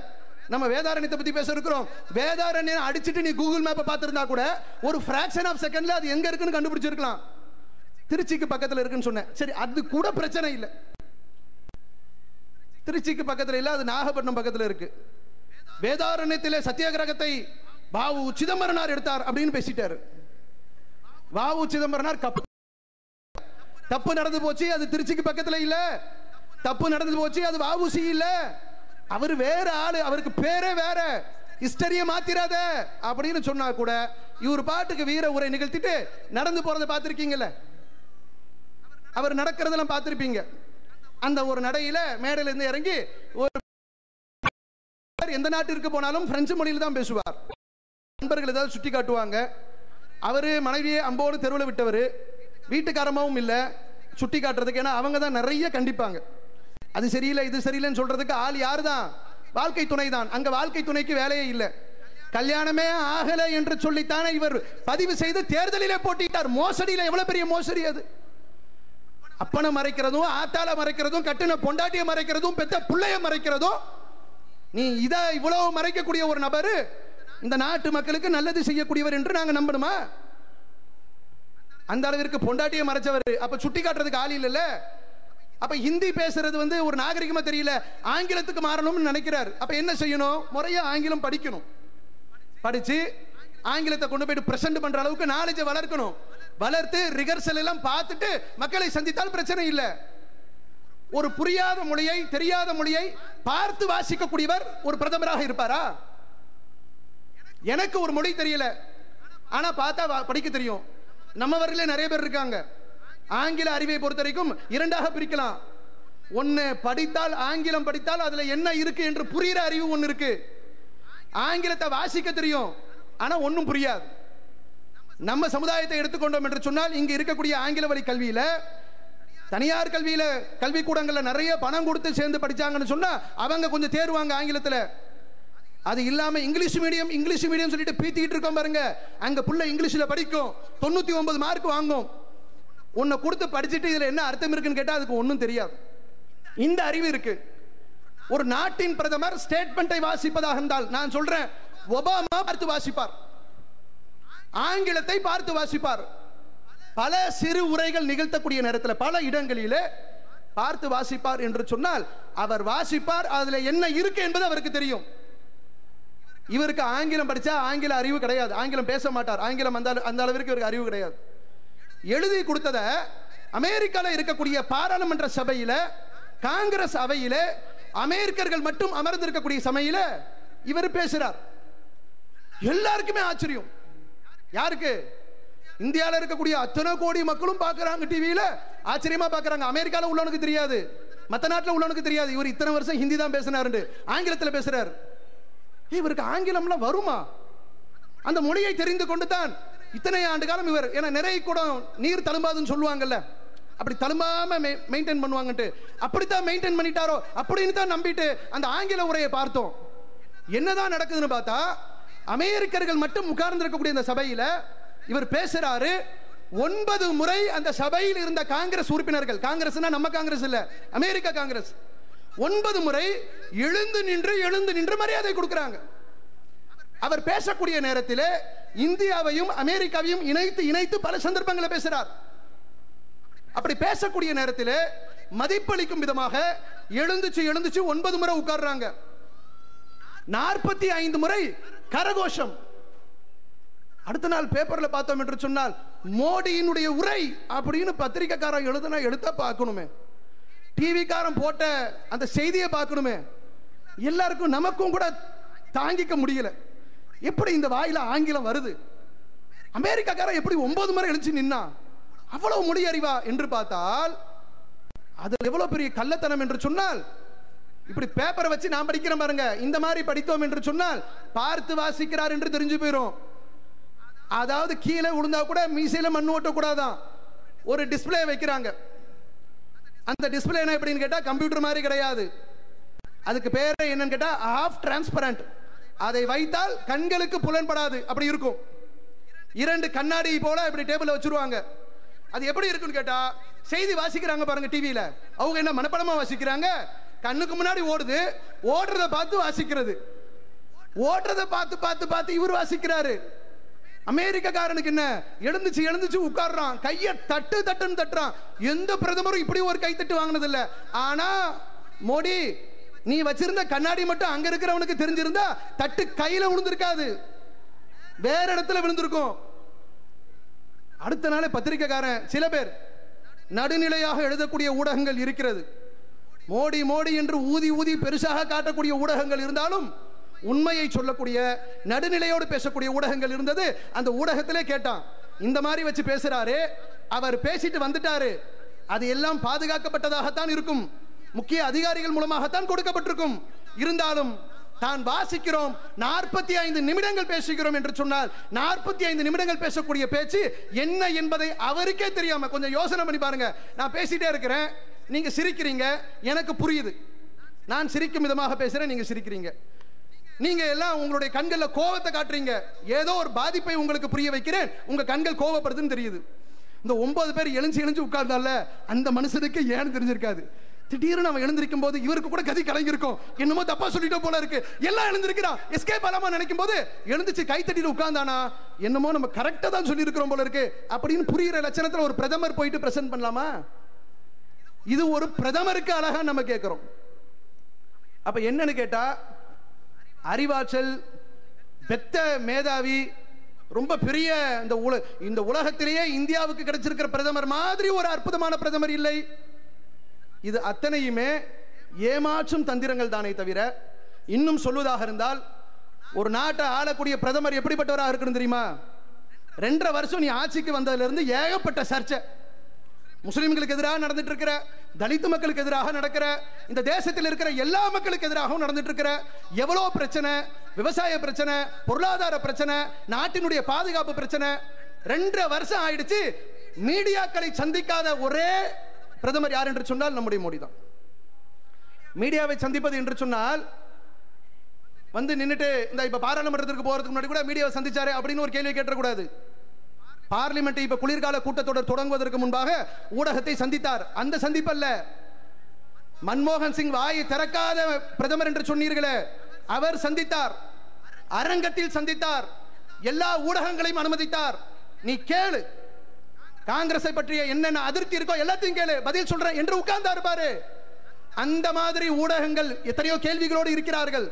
நம்ம வேதாரண்யத்தை பத்தி பேச இருக்கிறோம். வேதாரண்யம் அடிச்சிட்டு நீ கூகுள் மேப்பை பார்த்திருந்தா கூட ஒரு ஃபிராக்ஷன் ஆஃப் செகண்ட்ல அது எங்க இருக்குன்னு கண்டுபிடிச்சிருக்கலாம். திருச்சிக்கு பக்கத்துல இருக்குன்னு சொன்னேன். சரி, அது கூட பிரச்சனை இல்லை. திருச்சிக்கு பக்கத்துல இல்ல, அது நாகப்பட்டினம் பக்கத்துல இருக்கு. வேதாரண்யத்திலே சத்தியாகிரகத்தை வாவு சிதம்பரனார் எடுத்தார் அப்படின்னு பேசிட்டாரு. வாவு சிதம்பரனார் தப்பு நடந்து போச்சு, அது திருச்சிக்கு பக்கத்துல இல்ல. தப்பு நடந்து போச்சு, அது வாவுசி இல்ல, அவர் வேற ஆளு, அவருக்கு பேரே வேற, ஹிஸ்டரிய மாத்திராத அப்படின்னு சொன்னா கூட இவர் பாட்டுக்கு வீர உரை நிகழ்த்திட்டு நடந்து போறதை பார்த்திருக்கீங்கல்ல, அவர் நடக்கிறதெல்லாம் பார்த்திருப்பீங்க. அந்த ஒரு நடையில மேடையில இருந்து இறங்கி ஒரு எந்த நாட்டிற்கு போனாலும் பிரெஞ்சு மொழியில் தான் பேசுவார். நண்பர்கள் ஏதாவது சுட்டி காட்டுவாங்க. அவரு மனைவியை அம்போடு தெருவில் விட்டவர், வீட்டுக்காரமாவும் இல்லை சுட்டி காட்டுறதுக்கு. ஏன்னா அவங்க தான் நிறைய கண்டிப்பாங்க. அது சரியில்லை இது சரியில்லைன்னு சொல்றதுக்கு ஆள் யாரு தான்? வாழ்க்கை துணை தான். அங்க வாழ்க்கை துணைக்கு வேலையே இல்லை. கல்யாணமே ஆகல என்று சொல்லித்தானே இவர் பதிவு செய்து தேர்தலிலே போட்டிட்டார். மோசடியில எவ்வளவு பெரிய மோசடி அது! அப்பனை மறைக்கிறதும், ஆத்தால மறைக்கிறதும், கட்டின பொண்டாட்டிய மறைக்கிறதும், பெத்த பிள்ளைய மறைக்கிறதும், நீ இதை இவ்வளவு மறைக்கக்கூடிய ஒரு நபர் இந்த நாட்டு மக்களுக்கு நல்லது செய்யக்கூடியவர் என்று நாங்க நம்பணுமா? அந்த அளவிற்கு பொண்டாட்டியை மறைச்சவர். அப்ப சுட்டி காட்டுறதுக்கு ஆள் இல்ல. அப்ப ஹிந்தி பேசுறது ஒரு நாகரிகமா தெரியல, ஆங்கிலத்துக்கு மாறணும்னு நினைக்கிறார். அப்ப என்ன செய்யணும்? முறையா ஆங்கிலம் படிக்கணும். படிச்சு ஆங்கிலத்தை கொண்டு போயிட்டு பிரசன்ட் பண்ற அளவுக்கு நாலேஜை வளர்க்கணும். வளர்த்து ரிகர்சல் எல்லாம் பார்த்துட்டு மக்களை சந்தித்தால் பிரச்சனை இல்லை. ஒரு புரியாத மொழியை, தெரியாத மொழியை பார்த்து வாசிக்கக்கூடியவர் ஒரு பிரதமராக இருப்பாரா? எனக்கு ஒரு மொழி தெரியல, ஆனா பார்த்தா படிக்க தெரியும். நம்மவர்களே நிறைய பேர் இருக்காங்க. ஆங்கில அறிவை பொறுத்த வரைக்கும் இரண்டாக பிரிக்கலாம். ஒன்னு படித்தால், ஆங்கிலம் படித்தால் அதுல என்ன இருக்கு என்று புரிகிற அறிவு ஒன்னு இருக்கு. ஆங்கிலத்தை வாசிக்க தெரியும், ஆனா ஒன்னும் புரியாது. நம்ம சமுதாயத்தை எடுத்துக்கொண்டோம் என்று சொன்னால், இங்க இருக்கக்கூடிய ஆங்கில வழி கல்வியில, தனியார் கல்வியில, கல்விக்கூடங்கள்ல நிறைய பணம் கொடுத்து சேர்ந்து படிச்சாங்கன்னு சொன்னா அவங்க கொஞ்சம் தேர்வாங்க ஆங்கிலத்தில். அது இல்லாம இங்கிலீஷ் மீடியம் சொல்லிட்டு பீத்திக்கிட்டு இருக்கோம் பாருங்க. அங்க புள்ள இங்கிலீஷ்ல படிக்கும், 99 மார்க் வாங்கும். உன்னை கொடுத்து படிச்சுட்டு இதுல என்ன அர்த்தம் இருக்குன்னு கேட்டா அதுக்கு ஒன்றும் தெரியாது. இந்த அறிவு இருக்கு. ஒரு நாட்டின் பிரதமர் ஸ்டேட்மெண்ட்டை வாசிப்பதாக இருந்தால், நான் சொல்றேன், ஒபாமா பார்த்து வாசிப்பார், ஆங்கிலத்தை பார்த்து வாசிப்பார். பல சிறு உரைகள் நிகழ்த்தக்கூடிய நேரத்தில் பல இடங்களிலே பார்த்து வாசிப்பார் என்று சொன்னால், அவர் வாசிப்பார், அதுல என்ன இருக்கு என்பது அவருக்கு தெரியும். இவருக்கு ஆங்கிலம் படிச்சா ஆங்கில அறிவு கிடையாது, ஆங்கிலம் பேச மாட்டார், ஆங்கிலம் அந்த அளவிற்கு இவருக்கு அறிவு கிடையாது. எழுதி கொடுத்தத அமெரிக்காவில் இருக்கக்கூடிய பாராளுமன்ற சபையில, காங்கிரஸ் அவையில அமெரிக்கர்கள் மட்டும் அமர்ந்திருக்கக்கூடிய சபையில இவர் பேசுறார். எல்லாருக்குமே ஆச்சரியம். யாருக்கு? இந்தியாவில் இருக்கக்கூடிய அத்தனை கோடி மக்களும் பார்க்கறாங்க, டிவியில ஆச்சரியமா பார்க்கறாங்க. அமெரிக்காவில் உள்ளவனுக்கு தெரியாது, மற்ற நாட்டில் உள்ளவனுக்கு தெரியாது. இவர் இத்தனை வருஷம் ஹிந்தி தான் பேசினாரு, ஆங்கிலத்தில் பேசுறார். இவருக்கு ஆங்கிலம்லாம் வருமா? அந்த மொழியை தெரிந்து கொண்டு தான் இத்தனை ஆண்டு காலம் இவர், ஏன்னா நிறைய கூட நீர் தழும்பாதுன்னு சொல்லுவாங்கல்ல, அப்படி தழும்பாம மெயின்டைன் பண்ணுவாங்கட்டு, அப்படித்தான் மெயின்டைன் பண்ணிட்டாரோ அப்படின்னு தான் நம்பிட்டு அந்த ஆங்கில உரையை பார்த்தோம். என்னதான் நடக்குதுன்னு பார்த்தா, அமெரிக்கர்கள் மட்டும் உட்கார்ந்து இருக்கக்கூடிய இந்த சபையில இவர் பேசுறாரு. 9 முறை அந்த சபையில் இருந்த காங்கிரஸ் உறுப்பினர்கள், காங்கிரஸ்னா நம்ம காங்கிரஸ் இல்ல, அமெரிக்கா காங்கிரஸ், 9 முறை எழுந்து நின்று மரியாதை கொடுக்கிறாங்க. அவர் பேசக்கூடிய நேரத்தில் இந்தியாவையும் அமெரிக்காவையும் இணைத்து பல சந்தர்ப்பங்களை பேசுறார். அப்படி பேசக்கூடிய நேரத்தில் மதிப்பளிக்கும் விதமாக எழுந்துச்சு 9 முறை உட்கார்றாங்க. 45 முறை கரகோஷம். அடுத்த நாள் பேப்பர்ல பார்த்தோம் என்று சொன்னால், மோடியினுடைய உரை அப்படின்னு பத்திரிகைக்காரன் எழுத்த பார்க்கணுமே, டிவிக்காரன் போட்ட அந்த செய்தியை பார்க்கணுமே. எல்லாருக்கும் நமக்கும் கூட தாங்கிக்க முடியல. எப்படி இந்த வாயில ஆங்கிலம் வருது? அமெரிக்காக்காரன் எப்படி 9 முறை எழுச்சி நின்னா? அவ்வளவு மொழி அறிவா என்று பார்த்தால் அது எவ்வளவு பெரிய கள்ளத்தனம் என்று சொன்னால், இப்படி பேப்பரை வச்சு நான் படிக்கிறேன் பாருங்க, இந்த மாதிரி படித்தோம் என்று சொன்னால் பார்த்து வாசிக்கிறார் என்று தெரிஞ்சு போயிடும். அதாவது கீழே விழுந்தா கூட மீசையில மண் ஓட்ட கூடாதான், ஒரு டிஸ்பிளே வைக்கிறாங்க. அந்த டிஸ்பிளே என்ன எப்படின்னு கேட்டா கம்ப்யூட்டர் மாதிரி கிடையாது, அதுக்கு பேரு என்னன்னு கேட்டா ஆஃப் டிரான்ஸ்பரண்ட். அதை வைத்தால் கண்களுக்கு புலன்படாது, அப்படி இருக்கும். 2 கண்ணாடி போல இப்படி டேபிள்ல வச்சிருவாங்க. அது எப்படி இருக்குன்னு கேட்டா, செய்தி வாசிக்கிறாங்க பாருங்க டிவியில, அவங்க என்ன மனப்படமா வாசிக்கிறாங்க? கண்ணுக்கு முன்னாடி ஓடுது, ஓடுறத பார்த்து வாசிக்கிறது, ஓடுறத பார்த்து இவர் வாசிக்கிறாரு. அமெரிக்காக்காரனுக்கு என்ன, எழுந்துச்சு உட்கார்றான், கைய தட்டுன்னு தட்டுறான். எந்த பிரதமரும் இப்படி ஒரு கைத்தட்டு வாங்கினது இல்ல. ஆனா மோடி, நீ வச்சிருந்த கண்ணாடி மட்டும் அங்க இருக்கிறவனுக்கு தெரிஞ்சிருந்தா தட்டு கையில விழுந்திருக்காது, வேற இடத்துல விழுந்திருக்கும். அடுத்த நாளே பத்திரிகைக்காரன், சில பேர் நடுநிலையாக எழுதக்கூடிய ஊடகங்கள் இருக்கிறது, மோடி என்று ஊதி பெருசாக காட்டக்கூடிய ஊடகங்கள் இருந்தாலும் உண்மையை சொல்லக்கூடிய நடுநிலையோடு பேசக்கூடிய ஊடகங்கள் இருந்தது. அந்த ஊடகத்திலே கேட்டான், இந்த மாதிரி வச்சு பேசுறாரு, அவர் பேசிட்டு வந்துட்டாரு, அது எல்லாம் பாதுகாக்கப்பட்டதாகத்தான் இருக்கும், முக்கிய அதிகாரிகள் மூலமாகத்தான் கொடுக்கப்பட்டிருக்கும். இருந்தாலும் தான் வாசிக்கிறோம், 45 நிமிடங்கள் பேசுகிறோம் என்று சொன்னால் 45 நிமிடங்கள் பேசக்கூடிய பேச்சு என்ன என்பதை அவருக்கே தெரியாம, கொஞ்சம் யோசனை பண்ணி பாருங்க. நான் பேசிட்டே இருக்கிறேன், நீங்க சிரிக்கிறீங்க, எனக்கு புரியுது, நான் சிரிக்கும் விதமாக பேசுறேன், நீங்க சிரிக்கிறீங்க. நீங்க எல்லாம் உங்களுடைய கண்கள்ல கோபத்தை காட்டுறீங்க, ஏதோ ஒரு பாதிப்பை உங்களுக்கு புரிய வைக்கிறேன், உங்க கண்கள் கோபப்படுதுன்னு தெரியுது. இந்த 9 பேர் எழுஞ்சு உட்கார்ந்தால அந்த மனுஷனுக்கு ஏன்னு தெரிஞ்சிருக்காது. திடீர்னு அவன் எழுந்திருக்கும் போது இவருக்கு கூட கதி கலங்கிருக்கும், என்னமோ தப்பா சொல்லிட்டோம் போல இருக்கு. எல்லாம் எழுந்திருக்கிறான், எஸ்கேப் ஆலாமா நினைக்கும் போது எழுந்துச்சு கைத்தட்டிட்டு உட்கார்ந்தானா, என்னமோ நம்ம கரெக்டா தான் சொல்லி இருக்கிறோம் போல இருக்கு அப்படின்னு புரியுற லட்சணத்துல ஒரு பிரதமர் போயிட்டு பிரசன்ட் பண்ணலாமா? இது ஒரு பிரதமருக்கு அழகா நம்ம கேட்கிறோம். அப்ப என்னன்னு கேட்டா, அறிவாற்றல் பெத்த மேதாவி, ரொம்ப பெரிய இந்த உலகத்திலேயே இந்தியாவுக்கு கிடைச்சிருக்கிற பிரதமர் மாதிரி ஒரு அற்புதமான பிரதமர் இல்லை. இது அத்தனையுமே ஏமாற்றும் தந்திரங்கள் தானே தவிர, இன்னும் சொல்வதாக இருந்தால் ஒரு நாட்டை ஆளக்கூடிய பிரதமர் எப்படிப்பட்டவராக இருக்கணும் தெரியுமா? 2.5 வருஷம் நீ ஆட்சிக்கு வந்ததுல இருந்து ஏகப்பட்ட சர்ச்சை, முஸ்லிம்களுக்கு எதிராக நடந்துட்டு இருக்கிற, தலித் மக்களுக்கு எதிராக நடக்கிற, இந்த தேசத்தில் இருக்கிற எல்லா மக்களுக்கு எதிராகவும் நடந்துட்டு இருக்கிற எவ்வளவு பிரச்சனை, விவசாய பிரச்சனை, பொருளாதார பிரச்சனை, நாட்டினுடைய பாதுகாப்பு பிரச்சனை. 2.5 வருஷம் ஆயிடுச்சு, மீடியாக்களை சந்திக்காத ஒரே பிரதமர் யார் என்று சொன்னால் நம்முடைய மோடி தான். மீடியாவை சந்திப்பது என்று சொன்னால் வந்து நின்னுட்டு இந்த இப்ப பாராளுமன்றத்திற்கு போறதுக்கு முன்னாடி கூட மீடியாவை சந்திச்சாரு அப்படின்னு ஒரு கேள்வி கேட்டக்கூடாது. பார்லிமெண்ட் இப்ப குளிர்கால கூட்டத்தொடர் தொடங்குவதற்கு முன்பாக ஊடகத்தை சந்தித்தார். அந்த சந்திப்பல்ல, மன்மோகன் சிங் வாயை திறக்காத பிரதமர் என்று சொன்னீர்களே, அவர் சந்தித்தார், அரங்கத்தில் சந்தித்தார், எல்லா ஊடகங்களையும் அனுமதித்தார். நீ கேளு, காங்கிரஸை பற்றிய என்னென்ன அதிருப்தி இருக்கோ எல்லாத்தையும் கேளு, பதில் சொல்றேன் என்று உட்கார்ந்தார் பாரு. அந்த மாதிரி ஊடகங்கள் எத்தனையோ கேள்விகளோடு இருக்கிறார்கள்.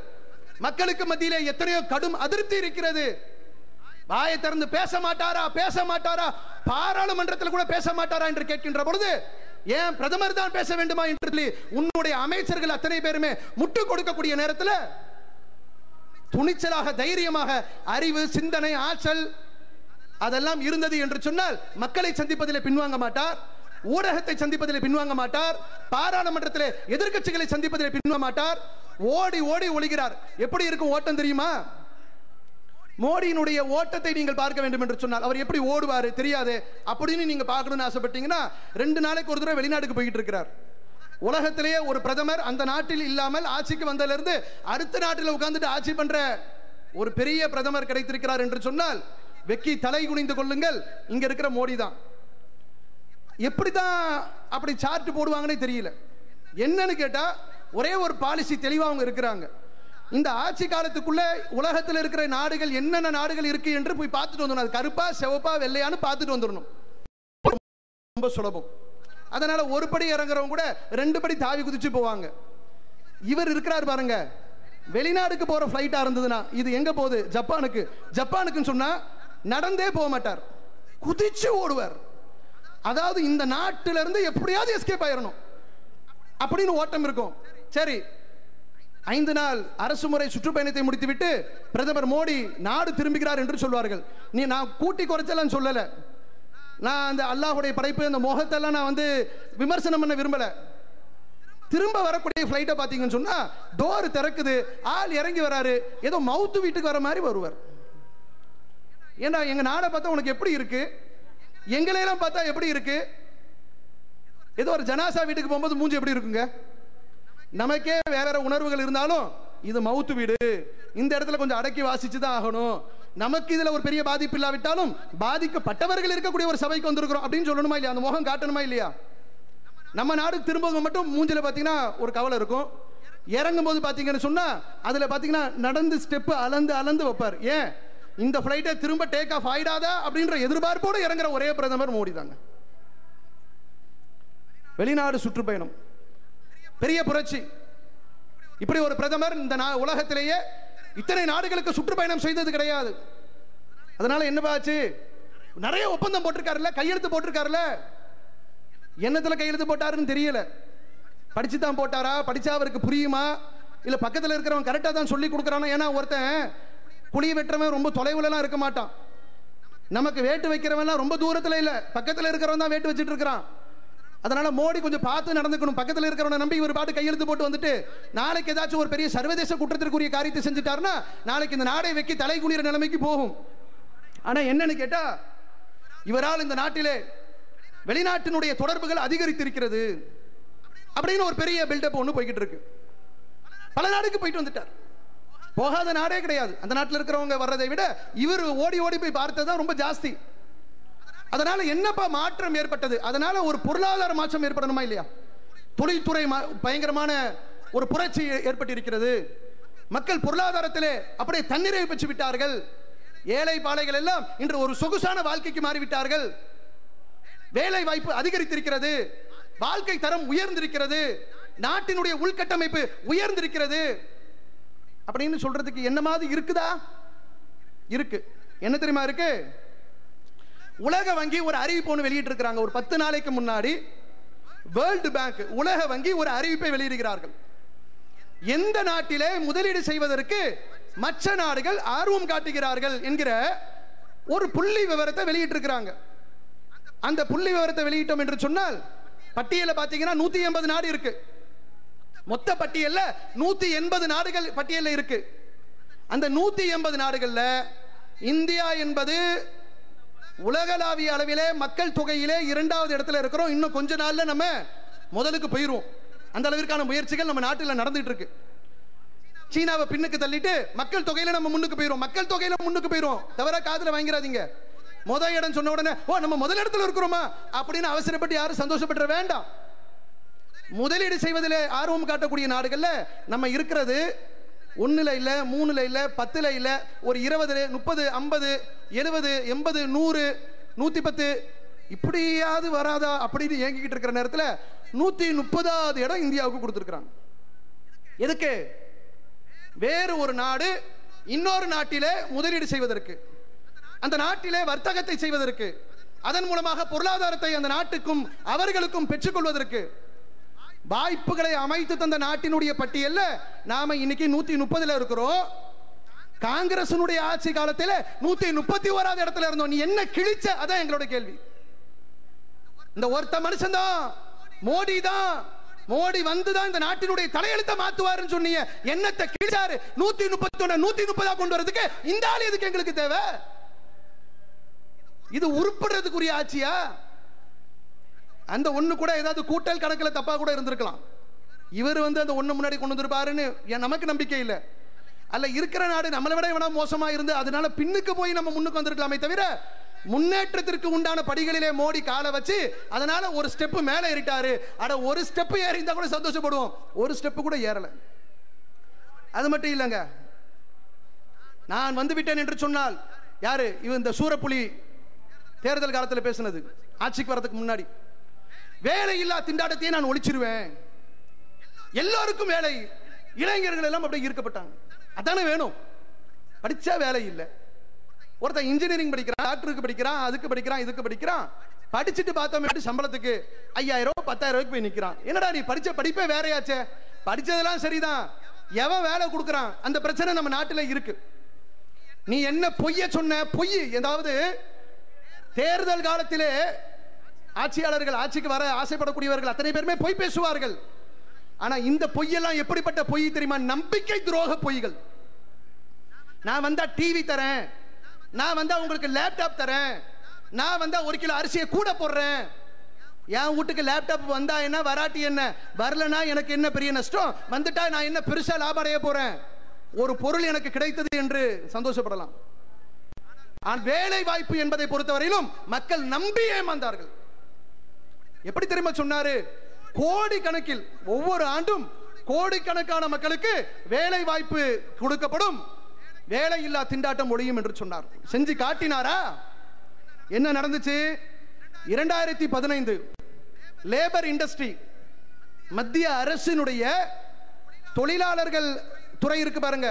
மக்களுக்கு மத்தியிலே எத்தனையோ கடும் அதிருப்தி இருக்கிறது. வாயை திறந்து பேச மாட்டாரா, பாராளுமன்றத்தில் கூட பேச மாட்டாரா என்று கேட்கின்ற பொழுது, ஏன் பிரதமர் தான் பேச வேண்டுமா என்று உன்னுடைய அமைச்சர்கள் அத்தனை பேருமே முட்டு கொடுக்கக்கூடிய நேரத்தில் துணிச்சலாக, தைரியமாக, அறிவு, சிந்தனை, ஆற்றல் அதெல்லாம் இருந்தது என்று சொன்னால் மக்களை சந்திப்பதிலே பின்வாங்க மாட்டார், ஊடகத்தை சந்திப்பதிலே பின்வாங்க மாட்டார், பாராளுமன்றத்திலே எதிர்க்கட்சிகளை சந்திப்பதிலே பின்வாங்க மாட்டார். ஓடி ஓடி ஒளிகிறார். எப்படி இருக்கும் ஓட்டம் தெரியுமா? மோடியினுடைய ஓட்டத்தை நீங்கள் பார்க்க வேண்டும் என்று சொன்னால் அவர் எப்படி ஓடுவாரு தெரியாது. அப்படின்னு நீங்க பார்க்கணும்னு ஆசைப்பட்டீங்கன்னா 2 நாளைக்கு ஒரு தடவை வெளிநாட்டுக்கு போயிட்டு இருக்கிறார். உலகத்திலேயே ஒரு பிரதமர் அந்த நாட்டில் இல்லாமல் ஆட்சிக்கு வந்ததிலிருந்து அடுத்த நாட்டில் உட்கார்ந்துட்டு ஆட்சி பண்ற ஒரு பெரிய பிரதமர் கிடைத்திருக்கிறார் என்று சொன்னால் வெக்கி தலை குனிந்து கொள்ளுங்கள். இங்க இருக்கிற மோடி தான். எப்படிதான் அப்படி சார்ட் போடுவாங்கன்னே தெரியல. என்னன்னு கேட்டா, ஒரே ஒரு பாலிசி தெளிவா அவங்க இருக்கிறாங்க. இந்த ஆட்சி காலத்துக்குள்ள உலகத்தில் இருக்கிற நாடுகள் என்னென்ன நாடுகள் இருக்கு என்று போய் பார்த்துட்டு வந்துடணும். அது கருப்பா செவப்பா வெள்ளையான்னு பார்த்துட்டு வந்துடணும். ரொம்ப சுலபம். அதனால ஒரு படி இறங்குறவங்க கூட 2 படி தாவி குதிச்சு போவாங்க. இவர் இருக்கிறார் பாருங்க, வெளிநாடுக்கு போற பிளைட்டா இருந்ததுன்னா இது எங்க போகுது? ஜப்பானுக்குன்னு சொன்னா நடந்தே போக மாட்டார், குதிச்சு ஓடுவார். அதாவது இந்த நாட்டில இருந்து எப்படியாவது எஸ்கேப் ஆயிரணும் அப்படின்னு ஓட்டம் இருக்கும். சரி, 5 நாள் அரசு முறை சுற்றுப்பயணத்தை முடித்துவிட்டு பிரதமர் மோடி நாடு திரும்புகிறார் என்று சொல்வார்கள். நான் கூட்டி குறைச்சலாம் சொல்லல, நான் அந்த அல்லாஹ்வுடைய படைப்பு அந்த மோகத்தெல்லாம் நான் வந்து விமர்சனம் பண்ண விரும்பல. திரும்ப வரக்கூடிய பிளைட்டை பார்த்தீங்கன்னு சொன்னா டோர் திறக்குது, ஆள் இறங்கி வராரு, ஏதோ மவுத்து வீட்டுக்கு வர மாதிரி வருவார். ஏன்னா எங்க நாடை பார்த்தா உனக்கு எப்படி இருக்கு, எங்களையெல்லாம் பார்த்தா எப்படி இருக்கு? ஏதோ ஒரு ஜனாசா வீட்டுக்கு போகும்போது மூஞ்சி எப்படி இருக்குங்க? நமக்கே வேற உணர்வுகள் இருந்தாலும் இது மவுத்து வீடு, இந்த இடத்துல கொஞ்சம் அடக்கி வாசிச்சு தான் ஆகணும், நமக்கு இதுல ஒரு பெரிய பாதிப்பு இல்லாவிட்டாலும் பாதிக்கப்பட்டவர்கள் இருக்கக்கூடிய ஒரு சபைக்கு வந்திருக்கிறோம் அப்படின்னு சொல்லணுமா இல்லையா? அந்த முகம் காட்டணுமா இல்லையா? நம்ம நாடு திரும்பவும் மட்டும் மூஞ்சில பாத்தீங்கன்னா ஒரு கவலை இருக்கும். இறங்கும் போது பாத்தீங்கன்னு சொன்னா அதுல பாத்தீங்கன்னா நடந்து ஸ்டெப் அளந்து வைப்பார். ஏன் இந்த பிளைட்டை திரும்ப டேக் ஆஃப் ஆயிடாதா அப்படின்ற எதிர்பார்ப்போடு இறங்குற ஒரே பிரதமர் மோடி தாங்க. வெளிநாடு சுற்றுப்பயணம் பெரிய புரட்சி. இப்படி ஒரு பிரதமர் இந்த உலகத்திலேயே இத்தனை நாடுகளுக்கு சுற்றுப்பயணம் செய்தது கிடையாது. அதனால என்ன பாச்சு, நிறைய ஒப்பந்தம் போட்டிருக்காருல்ல, கையெழுத்து போட்டிருக்காருல்ல. என்னத்துல கையெழுத்து போட்டாருன்னு தெரியல. படிச்சு தான் போட்டாரா, படிச்சா அவருக்கு புரியுமா, இல்ல பக்கத்தில் இருக்கிறவன் கரெக்டா தான் சொல்லி கொடுக்கறானோ? ஏன்னா ஒருத்தன் புளி வெட்டுறவன் ரொம்ப தொலைவுல எல்லாம் இருக்க மாட்டான். நமக்கு வேட்டு வைக்கிறவன் ரொம்ப தூரத்துல இல்ல, பக்கத்துல இருக்கிறவன் தான் வேட்டு வச்சிட்டு இருக்கிறான். அதனால மோடி கொஞ்சம் பார்த்து நடந்துக்கணும். பக்கத்தில் இருக்கிறவனை நம்பி இவர் பாட்டு கையெழுத்து போட்டு வந்துட்டு நாளைக்கு ஏதாச்சும் ஒரு பெரிய சர்வதேச குற்றத்திற்குரிய காரியத்தை செஞ்சுட்டாருன்னா நாளைக்கு இந்த நாடை வைக்கி தலை குனிற நிலைமைக்கு போகும். ஆனா என்னன்னு கேட்டா, இவரால் இந்த நாட்டிலே வெளிநாட்டினுடைய தொடர்புகள் அதிகரித்திருக்கிறது அப்படின்னு ஒரு பெரிய பில்டப் ஒன்று போய்கிட்டு இருக்கு. பல நாடுக்கு போயிட்டு வந்துட்டார். போகாத நாடே கிடையாது. அந்த நாட்டில் இருக்கிறவங்க வர்றதை விட இவர் ஓடி ஓடி போய் பார்த்தது தான் ரொம்ப ஜாஸ்தி. அதனால என்னப்பா மாற்றம் ஏற்பட்டது? அதனால ஒரு பொருளாதார மாற்றம் ஏற்படணுமா இல்லையா? தொழில்துறை பயங்கரமான ஒரு புரட்சி ஏற்பட்டிருக்கிறது. மக்கள் பொருளாதாரத்திலே அப்படியே தன்னிறைவு பெற்று விட்டார்கள். ஏழை பாலைகள் எல்லாம் இன்று ஒரு சொகுசான வாழ்க்கைக்கு மாறிவிட்டார்கள். வேலை வாய்ப்பு அதிகரித்திருக்கிறது, வாழ்க்கை தரம் உயர்ந்திருக்கிறது, நாட்டினுடைய உள்கட்டமைப்பு உயர்ந்திருக்கிறது அப்படின்னு சொல்றதுக்கு என்ன மாதிரி இருக்குதா? இருக்கு. என்ன தெரியுமா இருக்கு? உலக வங்கி ஒரு அறிவிப்பு ஒன்று வெளியிட்டு இருக்கிறாங்க. ஒரு 10 நாளைக்கு முன்னாடி வேர்ல்டு பேங்க், உலக வங்கி ஒரு அறிவிப்பை வெளியிடுகிறார்கள். எந்த நாட்டிலே முதலீடு செய்வதற்கு மற்ற நாடுகள் ஆர்வம் காட்டுகிறார்கள் என்கிற ஒரு புள்ளி விவரத்தை வெளியிட்டு இருக்கிறாங்க. அந்த புள்ளி விவரத்தை வெளியிட்டோம் என்று சொன்னால் பட்டியல பாத்தீங்கன்னா 180 நாடு இருக்கு. மொத்த பட்டியல்ல 180 நாடுகள் பட்டியல்ல இருக்கு. அந்த 180 நாடுகள்ல இந்தியா என்பது உலகளாவிய அளவிலே மக்கள் தொகையிலே 2வது இடத்துல இருக்கிறோம். இன்னும் கொஞ்ச நாள்ல நம்ம முதலுக்கு போயிருவோம். அந்த அளவிற்கான முயற்சிகள் நம்ம நாட்டில் நடந்துட்டு இருக்கு. சீனாவை பின்னுக்கு தள்ளிட்டு மக்கள் தொகையில நம்ம முன்னுக்கு போயிரும். மக்கள் தொகையில முன்னுக்கு போயிரும். தவிர காதுல வாங்கிறாதீங்க. முதல் இடம் சொன்ன உடனே ஓ நம்ம முதல் இடத்துல இருக்கிறோமா அப்படின்னு அவசரப்பட்டு யாரும் சந்தோஷப்பட வேண்டாம். முதலீடு செய்வதில் ஆர்வம் காட்டக்கூடிய நாடுகள்ல நம்ம இருக்கிறது 1ல இல்ல, 3ல இல்ல, 10ல இல்ல, ஒரு 20, 30, 50, 70, 80, 100, 110 இப்படியாவது வராதா அப்படின்னு ஏங்கிக்கிட்டு இருக்கிற நேரத்தில் 130வது இடம் இந்தியாவுக்கு கொடுத்திருக்கிறாங்க. எதுக்கு? வேறு ஒரு நாடு இன்னொரு நாட்டிலே முதலீடு செய்வதற்கு, அந்த நாட்டிலே வர்த்தகத்தை செய்வதற்கு, அதன் மூலமாக பொருளாதாரத்தை அந்த நாட்டுக்கும் அவர்களுக்கும் பெற்றுக்கொள்வதற்கு வாய்ப்புகளை அமைத்து தந்த நாட்டினுடைய பட்டியல்ல நாம இன்னைக்கு 130ல இருக்கிறோம். காங்கிரசினுடைய ஆட்சி காலத்தில் 131வது இடத்துல இருந்தோம். நீ என்ன கிழிச்ச? அதான் எங்களோட கேள்வி. இந்த ஒருத்த மனுஷன் தான் மோடி தான். மோடி வந்துதான் இந்த நாட்டினுடைய தலையெழுத்த மாத்துவாருன்னு சொன்னீங்க. என்னத்தை கிழிச்சாரு? 131 130 கொண்டு வரதுக்கு இந்த ஆள் எதுக்கு எங்களுக்கு தேவை? இது உருப்படுறதுக்குரிய ஆட்சியா? அந்த ஒண்ணு கூட ஏதாவது கூட்டல் கணக்கில் தப்பா கூட இருந்திருக்கலாம். இவர் அந்த ஒண்ணு முன்னாடி கொண்டு வந்திருப்பாருன்னு நமக்கு நம்பிக்கை இல்லை. அல்ல இருக்கிற நாடு நம்மளை விட எவ்வளவு மோசமா இருந்து அதனால பின்னுக்கு போய் நம்ம முன்னுக்கு வந்திருக்கலாமே தவிர முன்னேற்றத்திற்கு உண்டான படிகளிலே மோடி காலை வச்சு அதனால ஒரு ஸ்டெப் மேல ஏறிட்டாரு. அட ஒரு ஸ்டெப் ஏறி இருந்தா கூட சந்தோஷப்படுவோம். ஒரு ஸ்டெப் கூட ஏறல. அது மட்டும் இல்லைங்க, நான் வந்து விட்டேன் என்று சொன்னால் யாரு? இவன் இந்த சூரப்புலி தேர்தல் காலத்தில் பேசினது ஆட்சிக்கு வரதுக்கு முன்னாடி. வேலை இல்லா திண்டாட்டத்தையே நான் ஒழிச்சிருவேன், எல்லாருக்கும் வேலை. இளைஞர்கள் எல்லாம் அப்படியே ஈர்க்கப்பட்டாங்க. அதானே வேணும். படிச்சா வேலை இல்லை. ஒருத்தன் இன்ஜினியரிங் படிக்கிறான், டாக்டருக்கு படிக்கிறான், அதுக்கு படிக்கிறான், இதுக்கு படிக்கிறான். படிச்சுட்டு பார்த்தோம் சம்பளத்துக்கு 5000 10,000 போய் நிற்கிறான். என்னடா நீ படிச்ச படிப்பே வேறையாச்சே. படிச்சதெல்லாம் சரிதான், எவன் வேலை கொடுக்குறான் அந்த பிரச்சனை நம்ம நாட்டில் இருக்கு. நீ என்ன பொய்ய சொன்ன? பொய். ஏதாவது தேர்தல் காலத்திலே ஆட்சியாளர்கள், ஆட்சிக்கு வர ஆசைப்படக்கூடியவர்கள் அத்தனை பேருமே பொய் பேசுவார்கள். ஆனா இந்த பொய்யெல்லாம் எப்படிப்பட்ட பொய் தெரியுமா? நம்பிக்கை துரோக பொய்கள். நான் வந்தா டிவி தரேன், நான் வந்தா உங்களுக்கு லேப்டாப் தரேன், நான் வந்தா 1 கிலோ அரிசியை கூட போடுறேன். என் வீட்டுக்கு லேப்டாப் வந்தா என்ன, வராட்டி என்ன, வரலனா எனக்கு என்ன பெரிய நஷ்டம், வந்துட்டா நான் என்ன பெருசா லாபம் அடைய போறேன், ஒரு பொருள் எனக்கு கிடைத்தது என்று சந்தோஷப்படலாம். வேலை வாய்ப்பு என்பதை பொறுத்தவரையிலும் மக்கள் நம்பி ஏமாந்தார்கள். எப்படி தெரியுமா சொன்னாரு? கோடி கணக்கில் ஒவ்வொரு ஆண்டும் கோடிக்கணக்கான மக்களுக்கு வேலை வாய்ப்பு கொடுக்கப்படும், வேலை இல்லா திண்டாட்டம் ஒழியும் என்று சொன்னார். செஞ்சு காட்டினாரா? என்ன நடந்துச்சு? 2015 லேபர் இண்டஸ்ட்ரி, மத்திய அரசினுடைய தொழிலாளர்கள் துறை இருக்கு பாருங்க,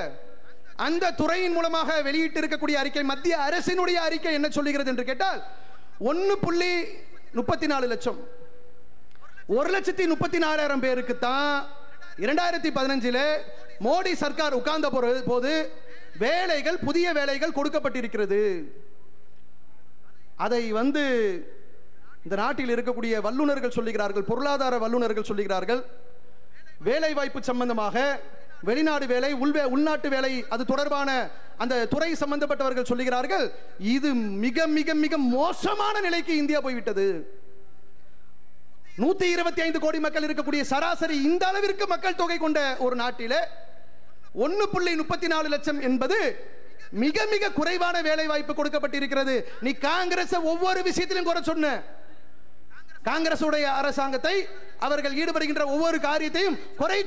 அந்த துறையின் மூலமாக வெளியிட்டு இருக்கக்கூடிய அறிக்கை, மத்திய அரசினுடைய அறிக்கை என்ன சொல்லுகிறது என்று கேட்டால் 1.34 லட்சம், 1,34,000 பேருக்கு தான் 2015 மோடி சர்க்கார் உட்கார்ந்த போது வேலைகள், புதிய வேலைகள் கொடுக்கப்பட்டிருக்கிறது. அதை இந்த நாட்டில் இருக்கக்கூடிய வல்லுநர்கள் சொல்லுகிறார்கள், பொருளாதார வல்லுநர்கள் சொல்லுகிறார்கள். வேலை வாய்ப்பு சம்பந்தமாக வெளிநாடு வேலை, உள்நாட்டு வேலை, அது தொடர்பான அந்த துறை சம்பந்தப்பட்டவர்கள் சொல்லுகிறார்கள், இது மிக மிக மிக மோசமான நிலைக்கு இந்தியா போய்விட்டது. 125 கோடி மக்கள் இருக்கக்கூடிய சராசரி இந்த அளவிற்கு மக்கள் தொகை கொண்ட ஒரு நாட்டில் 1.34 லட்சம் என்பது மிக மிக குறைவான வேலை வாய்ப்பு கொடுக்கப்பட்டிருக்கிறது. நீ காங்கிரஸ் ஒவ்வொரு விஷயத்திலும் குறை சொன்ன. காங்கிரசுடைய அரசாங்கத்தை அவர்கள் ஈடுபடுகின்ற ஒவ்வொரு காரியத்தையும் குறை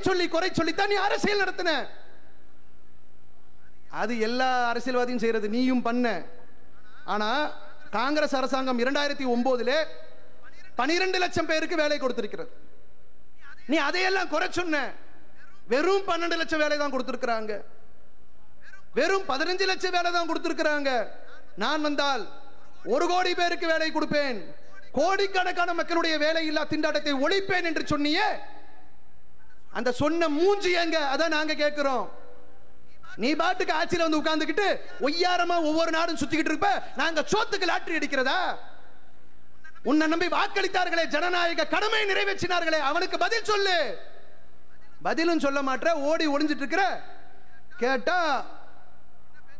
சொல்லித்தான் நீ அரசியல் நடத்தின. அது எல்லா அரசியல்வாதியும் செய்யறது, நீயும் பண்ண. ஆனா காங்கிரஸ் அரசாங்கம் 2009 12 லட்சம் பேருக்கு வேலை கொடுத்திருக்கிறது. நீ அதையெல்லாம் குறை சொன்ன. வெறும் 12 லட்சம் வேலை தான் கொடுத்திருக்கிறாங்க. வெறும் 15 லட்சம் வேலை தான் கொடுத்திருக்கிறாங்க. நான் வந்தால் 1 கோடி பேருக்கு வேலை கொடுப்பேன், கோடிக்கணக்கான மக்களுடைய வேலை இல்லா திண்டாட்டத்தை ஒழிப்பேன் என்று சொன்னியே, அந்த சொன்ன மூஞ்சி எங்க? அதான் நாங்க கேட்கிறோம். நீ பாட்டுக்கு ஆட்சியில் வந்து உட்கார்ந்துக்கிட்டு ஒய்யாரமா ஒவ்வொரு நாடும் சுத்திக்கிட்டு இருப்ப, நாங்க சோத்துக்கு லாட்டரி அடிக்கிறதா? உன்னை நம்பி வாக்களித்தார்களே, ஜனநாயக கடமை நிறைவேற்றினார்களே, அவனுக்கு பதில் சொல்லு. பதிலும் சொல்ல மாட்ட, ஓடி ஒளிஞ்சிட்டு இருக்கிற. கேட்டா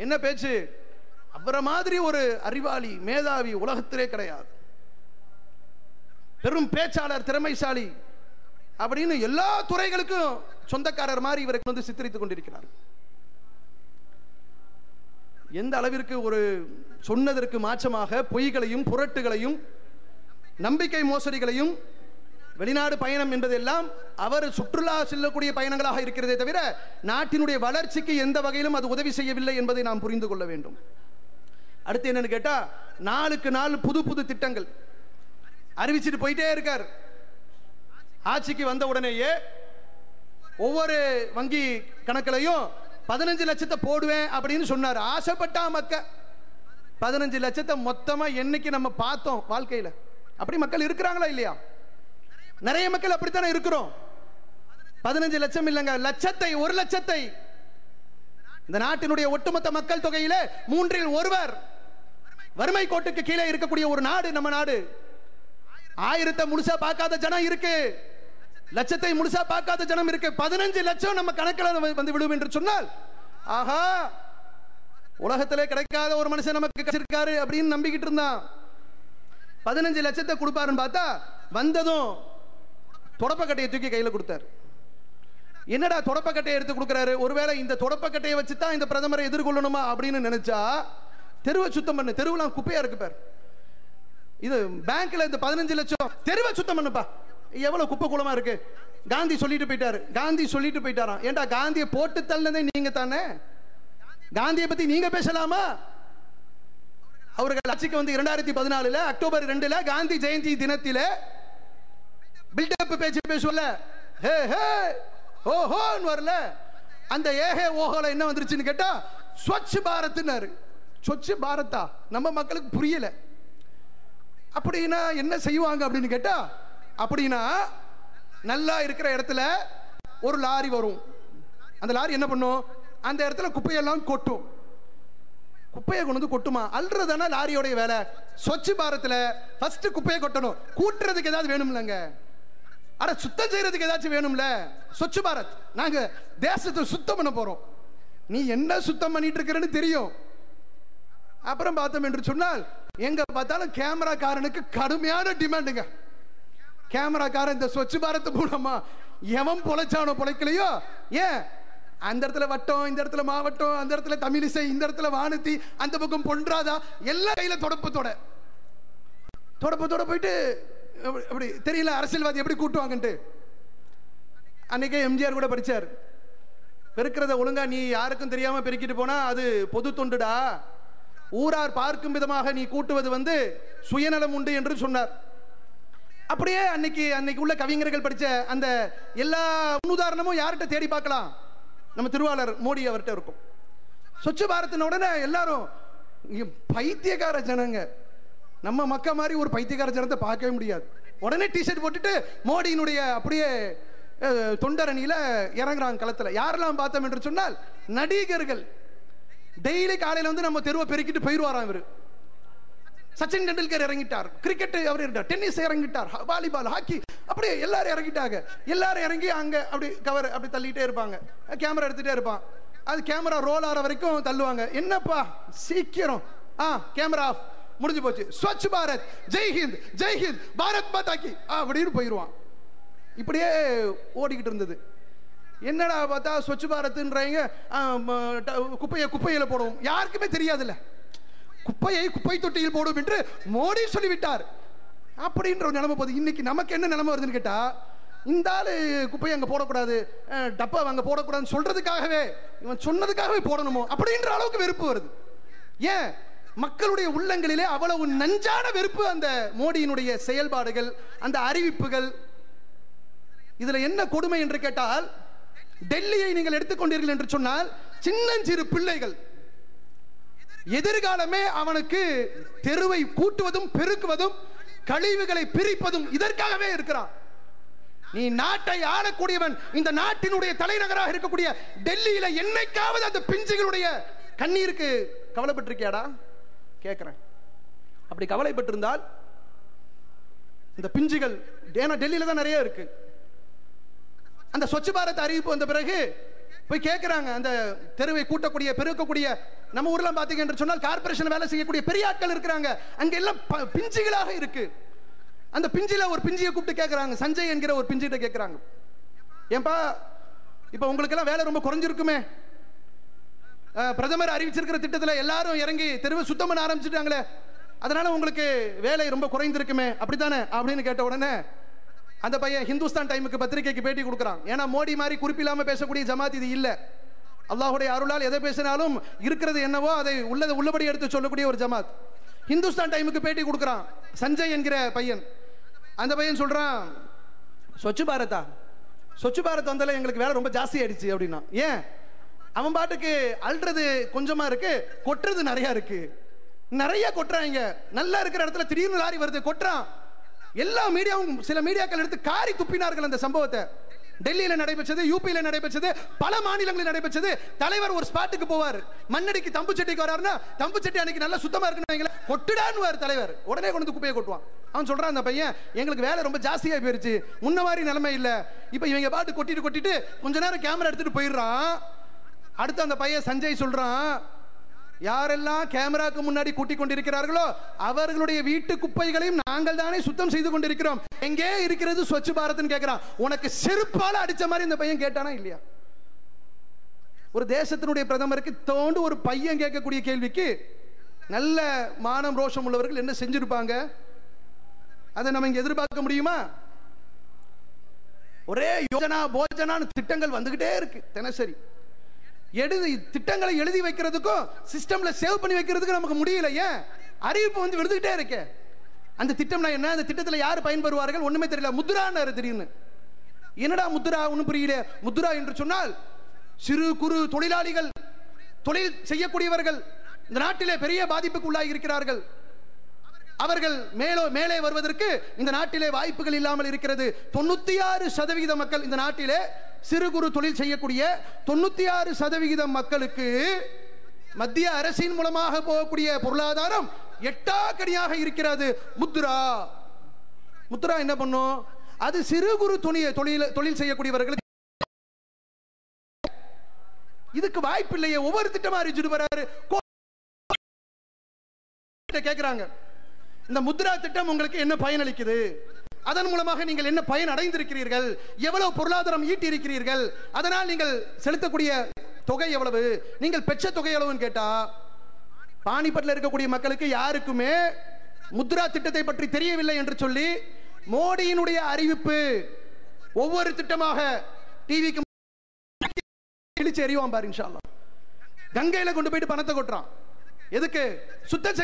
என்ன பேச்சு? அவரை மாதிரி ஒரு அறிவாளி மேதாவி உலகத்திலே கிடையாது, பெரும் பேச்சாளர், திறமைசாலி அப்படின்னு எல்லா துறைகளுக்கும் சொந்தக்காரர் மாதிரி இவரை வந்து சித்தரித்துக் கொண்டிருக்கிறார். எந்த அளவிற்கு ஒரு சொன்னதற்கு மாற்றமாக பொய்களையும் புரட்டுகளையும் நம்பிக்கை மோசடிகளையும், வெளிநாடு பயணம் என்பதெல்லாம் அவர் சுற்றுலா செல்லக்கூடிய பயணங்களாக இருக்கிறதே தவிர நாட்டினுடைய வளர்ச்சிக்கு எந்த வகையிலும் அது உதவி செய்யவில்லை என்பதை நாம் புரிந்து கொள்ள வேண்டும். அடுத்து என்னன்னு கேட்டா, நாளுக்கு நாள் புது புது திட்டங்கள் அறிவிச்சிட்டு போயிட்டே இருக்கார். ஆட்சிக்கு வந்த உடனேயே ஒவ்வொரு வங்கி கணக்கிலையும் 15 லட்சத்தை போடுவேன் அப்படின்னு சொன்னார். ஆசைப்பட்டா மக்க 15 லட்சத்தை மொத்தமா என்னைக்கு நம்ம பார்த்தோம் வாழ்க்கையில? அப்படி மக்கள் இருக்கிறாங்களா இல்லையா? நிறைய மக்கள் அப்படித்தானே இருக்கிறோம். 15 லட்சம் இல்லைங்க, லட்சத்தை, 1 லட்சத்தை. இந்த நாட்டினுடைய ஒட்டுமொத்த மக்கள் தொகையில 3 1 வறுமை கோட்டுக்கு கீழே இருக்கக்கூடிய ஒரு நாடு நம்ம நாடு. 1000 முழுசா பார்க்காத ஜனம் இருக்கு, லட்சத்தை முழுசா பார்க்காத ஜனம் இருக்கு. 15 லட்சம் நம்ம கணக்கில் வந்து விடும் என்று சொன்னால், ஆஹா, உலகத்திலே கிடைக்காத ஒரு மனுஷன் நமக்கு கிடைச்சிருக்காரு அப்படின்னு நம்பிக்கிட்டு இருந்தான். 15 லட்சத்தை கொடுப்பாருன்னு பார்த்தா வந்ததும் தொடப்பக்கட்டையை தூக்கி கையில் கொடுத்தார். என்னடா தொடப்பக்கட்டையை எடுத்து கொடுக்கிறாரு? ஒருவேளை இந்த தொடப்பக்கட்டையை வச்சு தான் இந்த பிரதமரை எதிர்கொள்ளணுமா அப்படின்னு நினைச்சா, தெருவை சுத்தம் பண்ணு, தெருவுலாம் குப்பையா இருக்கு பார். இது பேங்க்ல இந்த 15 லட்சம், தெருவை சுத்தம் பண்ணுப்பா, எவ்வளவு குப்பை குளமா இருக்கு. காந்தி சொல்லிட்டு போயிட்டாரு. காந்தி சொல்லிட்டு போயிட்டாராம். ஏண்டா, காந்தியை போட்டு தள்ளனே நீங்க தானே, காந்தியை பத்தி நீங்க பேசலாமா? அவர்கள் ஆட்சிக்கு வந்து 2014 அக்டோபர் 2 காந்தி ஜெயந்தி தினத்திலே பில்டப் பேச்சு பேசுவல, ஹே ஹே ஓஹோன்னு வரல. அந்த ஏஹே ஓஹோல என்ன வந்துருச்சுன்னு கேட்டா, ஸ்வச் பாரத்னாரு. ஸ்வச் பாரத்தா? நம்ம மக்களுக்கு புரியல. அப்படின்னா என்ன செய்வாங்க அப்படின்னு கேட்டா, அப்படின்னா நல்லா இருக்கிற இடத்துல ஒரு லாரி வரும். அந்த லாரி என்ன பண்ணும்? அந்த இடத்துல குப்பையெல்லாம் கொட்டும். குப்பையை கொண்டு வந்து கொட்டுமா? அல்றதானா லாரியோடைய வேலை. ஸ்வச் பாரத்ல ஃபர்ஸ்ட் குப்பையை கொட்டணும். கூட்டுறதுக்கு ஏதாவது வேணும்லங்க, அட சுத்தம் செய்யறதுக்கு ஏதாச்சும் வேணும்ல. ஸ்வச் பாரத், நாங்க தேசத்தை சுத்தம் பண்ண போறோம். நீ என்ன சுத்தம் பண்ணிட்டு இருக்கிறன்னு தெரியும். அப்புறம் பார்த்தோம் என்று சொன்னால், எங்க பார்த்தாலும் கேமராக்காரனுக்கு கடுமையான டிமாண்டுங்க. கேமராக்காரன் இந்த ஸ்வச் பாரத் மூலமா எவன் பொழைச்சானோ பொழைக்கலையோ, ஏன் அந்த இடத்துல வட்டம், இந்த இடத்துல மாவட்டம், அந்த இடத்துல தமிழிசை, இந்த இடத்துல வானதி, அந்த பக்கம் பொன்றாதா, எல்லா கையில தொடப்பத்தோட போயிட்டு அப்படி தெரியல அரசியல்வாதி எப்படி கூட்டுவாங்கன்ட்டு. அன்னைக்கே எம்ஜிஆர் கூட படிச்சார், பெருக்கிறத ஒழுங்கா நீ யாருக்கும் தெரியாம பெருக்கிட்டு போனா அது பொது தொண்டுடா, ஊரார் பார்க்கும் விதமாக நீ கூட்டுவது வந்து சுயநலம் உண்டு என்று சொன்னார். அப்படியே அன்னைக்கு உள்ள கவிஞர்கள் படிச்ச அந்த எல்லா முன்னுதாரணமும் யார்கிட்ட தேடி பார்க்கலாம்? நம்ம திருவாளர் மோடி அவர்கிட்ட இருக்கும். ஸ்வச் பாரத் உடனே எல்லாரும் பைத்தியக்கார ஜனங்க, நம்ம மக்க மாதிரி ஒரு பைத்தியக்கார ஜனத்தை பார்க்கவே முடியாது. உடனே டிஷர்ட் போட்டுட்டு மோடியினுடைய அப்படியே தொண்டரணியில இறங்குறாங்க களத்துல. யாரெல்லாம் பார்த்தோம் என்று சொன்னால், நடிகர்கள். டெய்லி காலையில வந்து நம்ம தெருவை பெருக்கிட்டு போயிடுவாராம் இவர். சச்சின் டெண்டுல்கர் இறங்கிட்டார், கிரிக்கெட் அவர் இருந்தார், டென்னிஸ் இறங்கிட்டார், வாலிபால், ஹாக்கி, அப்படியே எல்லாரும் இறங்கிட்டாங்க. எல்லாரும் இறங்கி அங்க அப்படி கவர் அப்படி தள்ளிட்டே இருப்பாங்க, கேமரா எடுத்துட்டே இருப்பான். அது கேமரா ரோல் ஆகிற வரைக்கும் தள்ளுவாங்க. என்னப்பா சீக்கிரம், கேமரா ஆஃப், முடிஞ்சு போச்சு. ஸ்வச் பாரத், ஜெய்ஹிந்த், ஜெய்ஹிந்த், பாரத் மாதா கி அப்படின்னு போயிடுவான். இப்படியே ஓடிக்கிட்டு இருந்தது. என்னடா பார்த்தா ஸ்வச் பாரத்ன்றாங்க, குப்பையில போடுவோம். யாருக்குமே தெரியாதுல்ல, குப்பையை குப்பை தொட்டியில் போடும் என்று மோடி சொல்லிவிட்டார் அப்படின்ற ஒரு நிலைமை போகுது. இன்னைக்கு நமக்கு என்ன நிலைமை வருதுன்னு கேட்டா, இந்த ஆளு குப்பையை அங்க போடக்கூடாது, டப்பா அங்க போடக்கூடாதுன்னு சொல்றதுக்காகவே, இவன் சொன்னதுக்காகவே போடணுமோ அப்படின்ற அளவுக்கு வெறுப்பு வருது. ஏன்? மக்களுடைய உள்ளங்களிலே அவ்வளவு நஞ்சான வெறுப்பு அந்த மோடியினுடைய செயல்பாடுகள், அந்த அறிவிப்புகள். இதுல என்ன கொடுமை என்று கேட்டால், டெல்லியை நீங்கள் எடுத்துக்கொண்டீர்கள் என்று சொன்னால், சின்னஞ்சிறு பிள்ளைகள் எதிர்காலமே அவனுக்கு தெருவை கூட்டுவதும் பெருக்குவதும் கழிவுகளை பிரிப்பதும் இதற்காகவே இருக்கிறான். நீ நாட்டை ஆளக்கூடியவன், இந்த நாட்டினுடைய தலைநகராக இருக்கக்கூடிய டெல்லியில என்னைக்காவது அந்த பிஞ்சுகளுடைய கண்ணீருக்கு கவலைப்பட்டிருக்கியாடா கேட்கிறேன். அப்படி கவலைப்பட்டிருந்தால் இந்த பிஞ்சுகள், ஏன்னா டெல்லியில தான் நிறைய இருக்கு, அந்த ஸ்வச் பாரத் அறிவிப்பு வந்த பிறகு போய் கேட்கிறாங்க. அந்த தெருவை கூட்டக்கூடிய பெருக்கக்கூடிய, நம்ம ஊர்ல பாத்தீங்க என்று சொன்னால் கார்பரேஷன் வேலை செய்யக்கூடிய பெரிய ஆட்கள் இருக்கிறாங்க, அங்க எல்லாம் பிஞ்சுகளாக இருக்கு. அந்த பிஞ்சில ஒரு பிஞ்சியை கூப்பிட்டு கேட்கிறாங்க, சஞ்சய் என்கிற ஒரு பிஞ்சிட்ட கேட்கிறாங்க, ஏன்பா இப்ப உங்களுக்கு எல்லாம் வேலை ரொம்ப குறைஞ்சிருக்குமே, பிரதமர் அறிவிச்சிருக்கிற திட்டத்தில் எல்லாரும் இறங்கி தெருவை சுத்தம் பண்ண ஆரம்பிச்சுட்டாங்களே, அதனால உங்களுக்கு வேலை ரொம்ப குறைந்திருக்குமே அப்படித்தானே அப்படின்னு கேட்ட உடனே அந்த பையன் ஹிந்துஸ்தான் டைமுக்கு பத்திரிகைக்கு பேட்டி கொடுக்குறான். ஏன்னா மோடி மாதிரி குறிப்பில்லாம பேசக்கூடிய ஜமாத் இது இல்ல. அல்லாஹ்வுடைய அருளால் எதை பேசினாலும் இருக்கிறது என்னவோ அதை உள்ளபடி எடுத்து சொல்லக்கூடிய ஒரு ஜமாத். ஹிந்துஸ்தான் டைமுக்கு பேட்டி கொடுக்குறான் சஞ்சய் என்கிற பையன். அந்த பையன் சொல்றான், ஸ்வச் பாரதா, ஸ்வச் பாரத் வந்தால எங்களுக்கு வேலை ரொம்ப ஜாஸ்தி ஆயிடுச்சு அப்படின்னா. ஏன்? அவன் பாட்டுக்கு அல்றது கொஞ்சமா இருக்கு, கொட்டுறது நிறைய இருக்கு. நிறைய கொட்டுறாங்க, நல்லா இருக்கிற இடத்துல திடீர்னு லாரி வருது கொட்டுறான். எல்லா மீடியாவும், சில மீடியாக்கள் எடுத்து காரி துப்பினார்கள் அந்த சம்பவத்தை. டெல்லியில நடைபெற்றது, யூபியில நடைபெற்றது, பல மாநிலங்களில் நடைபெற்றது. தலைவர் ஒரு ஸ்பாட்டுக்கு போவார், மண்ணடிக்கு தம்பு சட்டிக்கு வராருன்னா, தம்பு சட்டி அன்னைக்கு நல்லா சுத்தமா இருக்குன்னு கொட்டுடான்னு தலைவர் உடனே கொண்டு குப்பையை கொட்டுவான். அவன் சொல்றான், அந்த பையன் எங்களுக்கு வேலை ரொம்ப ஜாஸ்தியா போயிருச்சு, முன்ன மாதிரி நிலைமை இல்ல, இப்ப இவங்க பாட்டு கொட்டிட்டு கொஞ்ச நேரம் கேமரா எடுத்துட்டு போயிடுறான். அடுத்து அந்த பையன் சஞ்சய் சொல்றான், யாரெல்லாம் கேமராக்கு முன்னாடி கூட்டிக் கொண்டிருக்கிறார்களோ அவர்களுடைய வீட்டு குப்பைகளையும் நாங்கள் தானே சுத்தம் செய்து கொண்டிருக்கிறோம், எங்கே இருக்கிறது ஸ்வச் பாரத்னு கேட்கிறான். உனக்கு செருப்பால அடிச்ச மாதிரி இந்த பையன் கேட்டானா இல்லையா? ஒரு தேசத்தினுடைய பிரதமருக்கு தோண்டு ஒரு பையன் கேட்கக்கூடிய கேள்விக்கு நல்ல மானம் ரோஷம் உள்ளவர்கள் என்ன செஞ்சிருப்பாங்க? அதை நம்ம இங்க எதிர்பார்க்க முடியுமா? ஒரே யோஜனா போஜனான்னு திட்டங்கள் வந்துகிட்டே இருக்கு தினசரி. திட்டங்களை எழுதி வைக்கிறதுக்கும் சிஸ்டம்ல சேவ் பண்ணி வைக்கிறதுக்கு நமக்கு முடியல. ஏன்? அறிவிப்பு வந்து விழுந்துகிட்டே இருக்கே. அந்த திட்டம்னா என்ன, அந்த திட்டத்தில் யார் பயன்பெறுவார்கள் ஒண்ணுமே தெரியல. முத்ரான்னு திடீர்னு, என்னடா முத்ரா ஒன்னும் புரியல. முத்ரா என்று சொன்னால் சிறு குறு தொழிலாளிகள், தொழில் செய்யக்கூடியவர்கள் இந்த நாட்டிலே பெரிய பாதிப்புக்கு உள்ளாகி இருக்கிறார்கள். அவர்கள் மேலே வருவதற்கு இந்த நாட்டிலே வாய்ப்புகள் இல்லாமல் இருக்கிறது. 96% மக்கள் இந்த நாட்டிலே சிறு குறு தொழில் செய்யக்கூடிய 96% மக்களுக்கு மத்திய அரசின் மூலமாக போகக்கூடிய பொருளாதாரம் எட்டாக்கடியாக இருக்கிறது. முத்ரா முத்ரா என்ன பண்ணும்? அது சிறு குறு தொழில் செய்யக்கூடியவர்களுக்கு இதுக்கு வாய்ப்பு இல்லையே. ஒவ்வொரு திட்டமா அறிவிச்சுட்டு வராரு. கேட்கிறாங்க, இந்த முத்ரா திட்டம் உங்களுக்கு என்ன பயனளிக்குது? அதன் மூலமாக நீங்கள் என்ன பயன் அடைந்திருக்கிறீர்கள்? எவ்வளவு பொருளாதாரம் ஈட்டி இருக்கிறீர்கள்? அதனால் நீங்கள் செலுத்தக்கூடிய தொகை எவ்வளவு? நீங்கள் பெற்ற தொகை எவ்வளவுன்னு கேட்டா, பானிபட்ல இருக்கக்கூடிய மக்களுக்கு யாருக்குமே முத்ரா திட்டத்தை பற்றி தெரியவில்லை என்று சொல்லி மோடியினுடைய அறிவிப்பு ஒவ்வொரு திட்டமாக டிவிக்கு இடிச்சு எறிவான் பாரு. இன்ஷா அல்லாஹ் கங்கையில கொண்டு போயிட்டு பணத்தை கொட்டுறான். எதுக்கு? சுத்தம்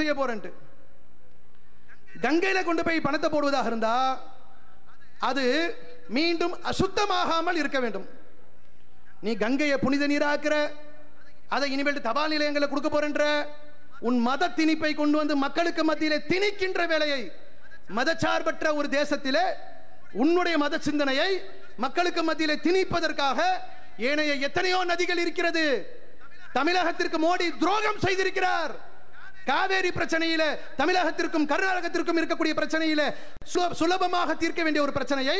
செய்ய போறேன்ட்டு. கங்கையில கொண்டு போய் பணத்தை போடுவதாக இருந்தா அது மீண்டும் அசுத்தமாகாமல் இருக்க வேண்டும். நீ கங்கையை புனித நீராக்குற, அதை இனிமேல் தபால் நிலையங்களை கொடுக்க போறன்ற உன் மத திணிப்பை கொண்டு வந்து மக்களுக்கு மத்தியிலே திணிக்கின்ற வேலையை, மதச்சார்பற்ற ஒரு தேசத்திலே உன்னுடைய மத சிந்தனையை மக்களுக்கு மத்தியிலே திணிப்பதற்காக ஏனைய எத்தனையோ நதிகள் இருக்கிறது. தமிழகத்திற்கு மோடி துரோகம் செய்திருக்கிறார். காவேரி பிரச்சனையில தமிழகத்திற்கும் கர்நாடகத்திற்கும் இருக்கக்கூடிய பிரச்சனையில சுலபமாக தீர்க்க வேண்டிய ஒரு பிரச்சனையை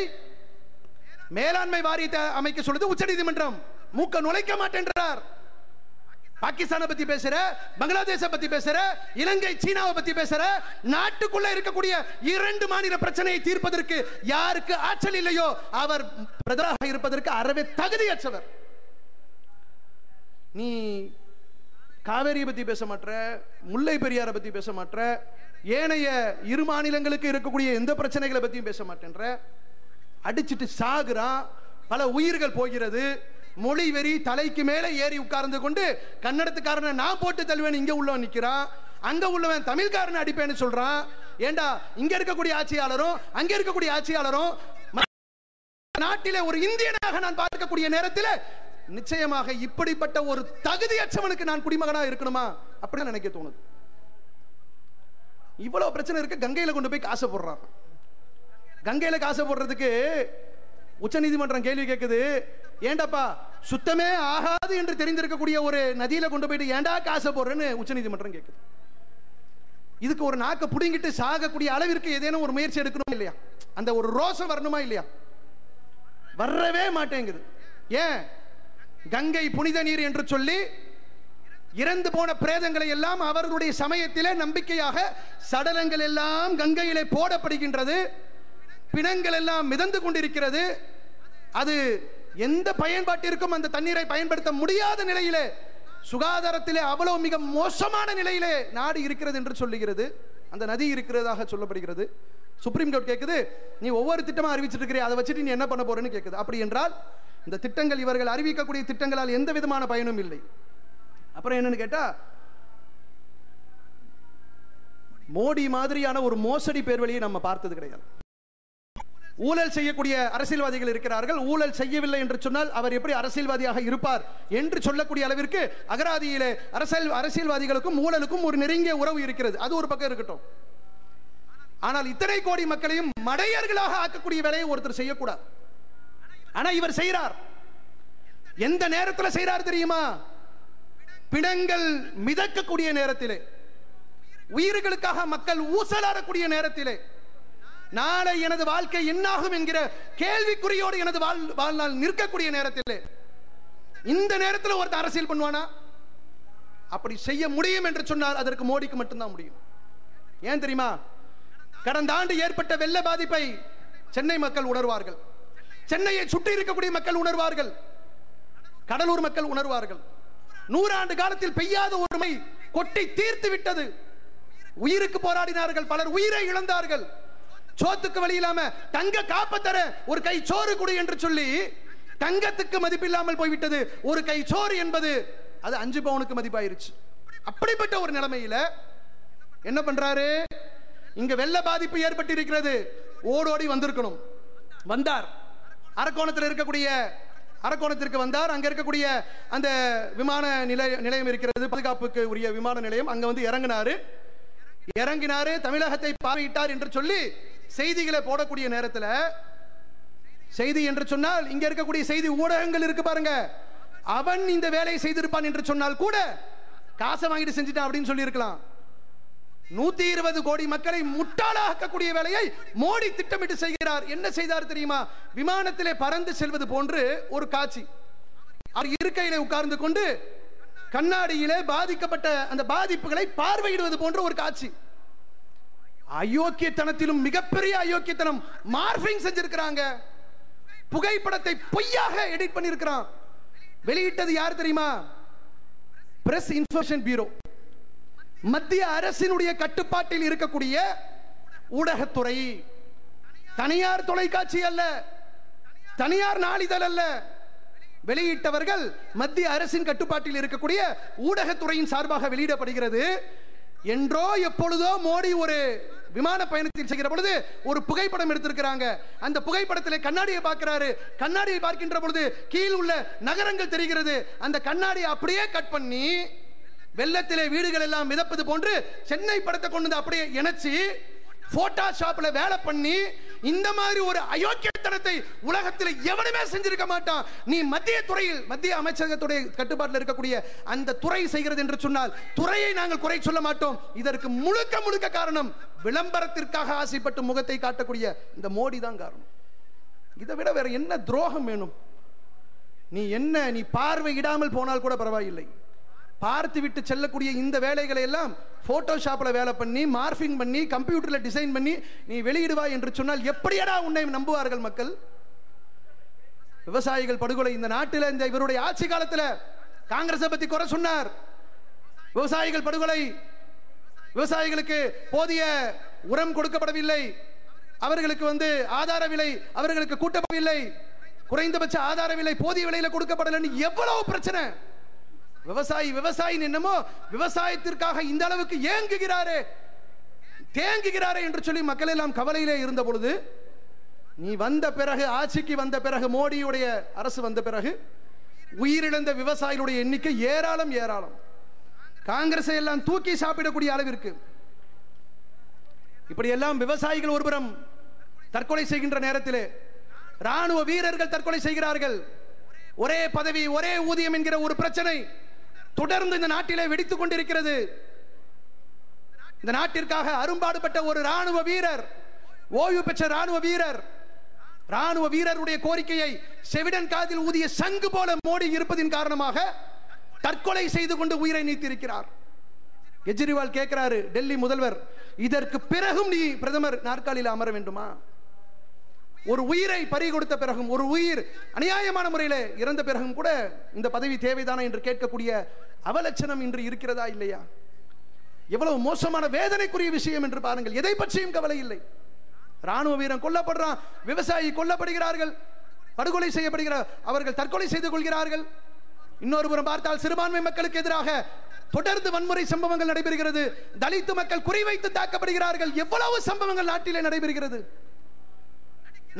மேலாண்மை வாரியத்தை அமைக்க சொல்லுது உச்சநீதிமன்றம். மூக்க நுழைக்க மாட்டேன்றார். பாகிஸ்தானை பத்தி பேசுற, பங்களாதேஷ பத்தி பேசுற, இலங்கை சீனாவை பத்தி பேசுற. நாட்டுக்குள்ள இருக்கக்கூடிய 2 மாநில பிரச்சனையை தீர்ப்பதற்கு யாருக்கு ஆற்றல் இல்லையோ அவர் பிரதமராக இருப்பதற்கு அறவே தகுதியற்றவர். நீ காவேரியை பத்தி பேச மாட்ட, முல்லை பெரியாரை பத்தி பேச மாட்ட, ஏனைய 2 மாநிலங்களுக்கு இருக்கக்கூடிய எந்த பிரச்சனைகளை பத்தியும் பேச மாட்டேன்ற. அடிச்சிட்டு சாகுறான், பல உயிர்கள் போகிறது. மொழி வெறி தலைக்கு மேலே ஏறி உட்கார்ந்து கொண்டு கன்னடத்துக்காரனை நான் போட்டு தள்ளுவேன் இங்க உள்ளவன் நிக்கிறான், அங்க உள்ளவன் தமிழ்காரனை அடிப்பேன்னு சொல்றான். ஏண்டா இங்க இருக்கக்கூடிய ஆட்சியாளரும் அங்க இருக்கக்கூடிய ஆட்சியாளரும் நாட்டிலே ஒரு இந்தியனாக நான் பார்க்கக்கூடிய நேரத்தில் நிச்சயமாக இப்படிப்பட்ட ஒரு தகுதியற்றவனுக்கு நான் குடிமகனா இருக்கணுமா அப்படின்னு நினைக்க தோணுது. இவ்வளவு பிரச்சனை இருக்கு. கங்கையில கொண்டு போய் காசை போடுறான். கங்கையில காசை போடுறதுக்கு உச்ச நீதிமன்றம் கேள்வி கேட்குது, ஏண்டாப்பா சுத்தமே ஆகாது என்று தெரிந்திருக்கக்கூடிய ஒரு நதியில கொண்டு போயிட்டு ஏண்டா காசை போடுறேன்னு உச்ச நீதிமன்றம் கேட்குது. இதுக்கு ஒரு நாக்க புடிங்கிட்டு சாகக்கூடிய அளவிற்கு ஏதேனும் ஒரு முயற்சி எடுக்கணும் இல்லையா? அந்த ஒரு ரோஷம் வரணுமா இல்லையா? வரவே மாட்டேங்குது. ஏன்? கங்கை புனித நீர் என்று சொல்லி இறந்து போன பிரேதங்களை எல்லாம் அவர்களுடைய சமயத்திலே நம்பிக்கையாக சடலங்கள் எல்லாம் கங்கையிலே போடப்படுகின்றது. பிணங்கள் எல்லாம் மிதந்து கொண்டிருக்கிறது. அது எந்த பயன்பாட்டிற்கும் அந்த தண்ணீரை பயன்படுத்த முடியாத நிலையிலே, சுகாதாரத்திலே அவ்வளவு மிக மோசமான நிலையிலே நாடு இருக்கிறது என்று சொல்லுகிறது. அந்த நதி இருக்கிறதாக சொல்லப்படுகிறது. சுப்ரீம் கோர்ட் கேட்குது, நீ ஒவ்வொரு திட்டமா அறிவிச்சிட்டு இருக்கிறீ, அதை வச்சுட்டு நீ என்ன பண்ண போறேன்னு கேட்குது. அப்படி என்றால் இந்த திட்டங்கள், இவர்கள் அறிவிக்கக்கூடிய திட்டங்களால் எந்த விதமான பயனும் இல்லை. அப்புறம் என்னன்னு கேட்டா, மோடி மாதிரியான ஒரு மோசடி பேர்வழியை நம்ம பார்த்தது கிடையாது. ஊழல் செய்யக்கூடிய அரசியல்வாதிகள் இருக்கிறார்கள். ஊழல் செய்யவில்லை என்று சொன்னால் அவர் எப்படி அரசியல்வாதியாக இருப்பார் என்று சொல்லக்கூடிய அளவிற்கு அகராதியிலே அரசியல்வாதிகளுக்கும் ஊழலுக்கும் ஒரு நெருங்கிய உறவு இருக்கிறது. அது ஒரு பக்கம் இருக்கட்டும். ஆனால் இத்தனை கோடி மக்களையும் மடையர்களாக ஆக்கக்கூடிய வேலையை ஒருத்தர் செய்யக்கூடாது. ஆனா இவர் செய்கிறார். எந்த நேரத்தில் செய்கிறார் தெரியுமா? பிணங்கள் மிதக்கக்கூடிய நேரத்திலே, உயிர்களுக்காக மக்கள் ஊசலாடக்கூடிய நேரத்திலே, நாளை எனது வாழ்க்கை என்னாகும் என்கிற கேள்விக்குறியோடு எனது வாழ்நாள் நிற்கக்கூடிய நேரத்தில், இந்த நேரத்தில் ஒருத்தர் அரசியல் பண்ணுவானா? அப்படி செய்ய முடியும் என்று சொன்னால் அதற்கு மோடிக்கு மட்டும்தான் முடியும். ஏன் தெரியுமா? கடந்த ஆண்டு ஏற்பட்ட வெள்ள பாதிப்பை சென்னை மக்கள் உணர்வார்கள், சென்னையை சுற்றி இருக்கக்கூடிய மக்கள் உணர்வார்கள், கடலூர் மக்கள் உணர்வார்கள். 100 ஆண்டு காலத்தில் பெய்யாத ஒரு மழை கொட்டி தீர்த்து விட்டது. உயிருக்கு போராடினார்கள், பலர் உயிரை இழந்தார்கள். சோத்துக்கு வழி இல்லாம தங்க காப்பத்தர ஒரு கை சோறு கொடு என்று சொல்லி தங்கத்துக்கு மதிப்பில்லாமல் போய்விட்டது. ஒரு கை சோறு என்பது அது 5 பவுனுக்கு மதிப்பாயிருச்சு. அப்படிப்பட்ட ஒரு நிலைமையில என்ன பண்றாரு? இங்க வெள்ள பாதிப்பு ஏற்பட்டு இருக்கிறது, ஓடோடி வந்திருக்கணும். வந்தார், அரக்கோணத்தில் இருக்கக்கூடிய அரக்கோணத்திற்கு வந்தார். அங்க இருக்கக்கூடிய அந்த விமான நிலையம் இருக்கிறது, பாதுகாப்புக்கு உரிய விமான நிலையம். அங்க வந்து இறங்கினாரு, தமிழகத்தை பார்வையிட்டார் என்று சொல்லி செய்திகளை போடக்கூடிய நேரத்தில், செய்தி என்று சொன்னால் இங்க இருக்கக்கூடிய செய்தி ஊடகங்கள் இருக்கு பாருங்க, அவன் இந்த வேலையை செய்திருப்பான் என்று சொன்னால் கூட காசை வாங்கிட்டு செஞ்சுட்டான் அப்படின்னு சொல்லி இருக்கலாம். 120 கோடி மக்களை முட்டாளாக்கக்கூடிய வேலையை மோடி திட்டமிட்டு செய்கிறார். என்ன செய்தார் தெரியுமா? விமானத்திலே பறந்து செல்வது போன்று ஒரு காட்சி. அவர் இருக்கையிலே உட்கார்ந்து கொண்டு கண்ணாடியிலே பாதிக்கப்பட்ட அந்த பாதிப்புகளை பார்வையிடுவது போன்ற ஒரு காட்சி. அயோக்கியத்தனத்திலும் மிகப்பெரிய அயோக்கியத்தனம். மார்பிங் செஞ்சிருக்கிறாங்க. புகைப்படத்தை பொய்யாக எடிட் பண்ணியிருக்கிறான். வெளியிட்டது யார் தெரியுமா? பிரஸ் இன்ஃபர்மேஷன் பியூரோ, மத்திய அரசினுடைய கட்டுப்பாட்டில் இருக்கக்கூடிய ஊடகத்துறை. தனியார் தொலைக்காட்சி அல்ல, தனியார் நாளிதழ் அல்ல. வெளியிட்டவர்கள் மத்திய அரசின் கட்டுப்பாட்டில் இருக்கக்கூடிய ஊடகத்துறையின் சார்பாக வெளியிடப்படுகிறது. என்றோ எப்பொழுதோ மோடி ஒரு விமான பயணத்தில் செய்கிற பொழுது ஒரு புகைப்படம் எடுத்திருக்கிறாங்க. அந்த புகைப்படத்தில் கண்ணாடியை பார்க்கிறாரு. கண்ணாடியை பார்க்கின்ற பொழுது கீழ் உள்ள நகரங்கள் தெரிகிறது. அந்த கண்ணாடியை அப்படியே கட் பண்ணி வெள்ளத்திலே வீடுகள் எல்லாம் மிதப்பது போன்று சென்னை படத்தை கொண்டு அப்படியே இணைச்சி போட்டோஷாப்ல வேலை பண்ணி, இந்த மாதிரி ஒரு அயோக்கியத்தனத்தை உலகத்தில் எவனுமே செஞ்சிருக்க மாட்டான். நீ மத்திய அமைச்சகத்துடைய கட்டுப்பாட்டில் இருக்கக்கூடிய அந்த துறை செய்கிறது என்று சொன்னால் துறையை நாங்கள் குறை சொல்ல மாட்டோம். இதற்கு முழுக்க காரணம் விளம்பரத்திற்காக ஆசைப்பட்டு முகத்தை காட்டக்கூடிய இந்த மோடி தான் காரணம். இதை விட வேற என்ன துரோகம் வேணும்? நீ பார்வையிடாமல் போனால் கூட பரவாயில்லை, பார்த்து விட்டு செல்லக்கூடிய இந்த வேலைகளை எல்லாம் போட்டோஷாப்ல வேலை பண்ணி மார்பிங் பண்ணி கம்ப்யூட்டர்ல டிசைன் பண்ணி நீ வெளியிடுவாய் என்று சொன்னால் எப்படியடா உன்னை நம்புவார்கள் மக்கள்? விவசாயிகள் படுகொலை இந்த நாட்டில் இந்த இவருடைய ஆட்சி காலத்தில் காங்கிரஸை பத்தி குறை சொன்னார். விவசாயிகள் படுகொலை, விவசாயிகளுக்கு போதிய உரம் கொடுக்கப்படவில்லை, அவர்களுக்கு ஆதார விலை அவர்களுக்கு கூட்டப்படவில்லை, குறைந்தபட்ச ஆதார விலை போதிய விலையில கொடுக்கப்படலன்னு எவ்வளவு பிரச்சனை. விவசாயி என்னமோ விவசாயத்திற்காக இந்த அளவுக்கு தேங்குகிறாரே என்று சொல்லி மக்கள் எல்லாம் கவலையிலே இருந்த பொழுது, நீ வந்த பிறகு, ஆட்சிக்கு வந்த பிறகு, மோடியுடைய அரசு வந்த பிறகு உயிரிழந்த விவசாயிகளுடைய எண்ணிக்கை ஏராளம். காங்கிரஸை எல்லாம் தூக்கி சாப்பிடக்கூடிய அளவிற்கு. இப்படி எல்லாம் விவசாயிகள் ஒருபுறம் தற்கொலை செய்கின்ற நேரத்திலே ராணுவ வீரர்கள் தற்கொலை செய்கிறார்கள். ஒரே பதவி ஒரே ஊதியம் என்கிற ஒரு பிரச்சனை தொடர்ந்து இந்த நாட்டிலே வெடித்துக் கொண்டிருக்கிறது. இந்த நாட்டிற்காக அரும்பாடுபட்ட ஒரு ராணுவ வீரர், ஓய்வு பெற்ற ராணுவ வீரருடைய கோரிக்கையை செவிடன் காதில் ஊதிய சங்கு போல மோடி இருப்பதின் காரணமாக தற்கொலை செய்து கொண்டு உயிரை நீத்திருக்கிறார். கெஜ்ரிவால் கேட்கிறாரு, டெல்லி முதல்வர், இதற்கு பிறகும் நீ பிரதமர் நாற்காலியில் அமர வேண்டுமா? ஒரு உயிரை பறி கொடுத்த பிறகும், ஒரு உயிர் அநியாயமான முறையில் இறந்த பிறகும் கூட இந்த பதவி தேவைதானா என்று கேட்கக்கூடிய அவலட்சணம் இன்று இருக்கிறதா இல்லையா? எவ்வளவு மோசமான வேதனைக்குரிய விஷயம் என்று பாருங்கள். எதை பற்றியும் கவலை இல்லை. ராணுவ வீரன் கொல்லப்படுறான், விவசாயி கொல்லப்படுகிறார்கள், படுகொலை செய்யப்படுகிறார், அவர்கள் தற்கொலை செய்து கொள்கிறார்கள். இன்னொரு புறம் பார்த்தால் சிறுபான்மை மக்களுக்கு எதிராக தொடர்ந்து வன்முறை சம்பவங்கள் நடைபெறுகிறது. தலித்து மக்கள் குறிவைத்து தாக்கப்படுகிறார்கள். எவ்வளவு சம்பவங்கள் நாட்டிலே நடைபெறுகிறது.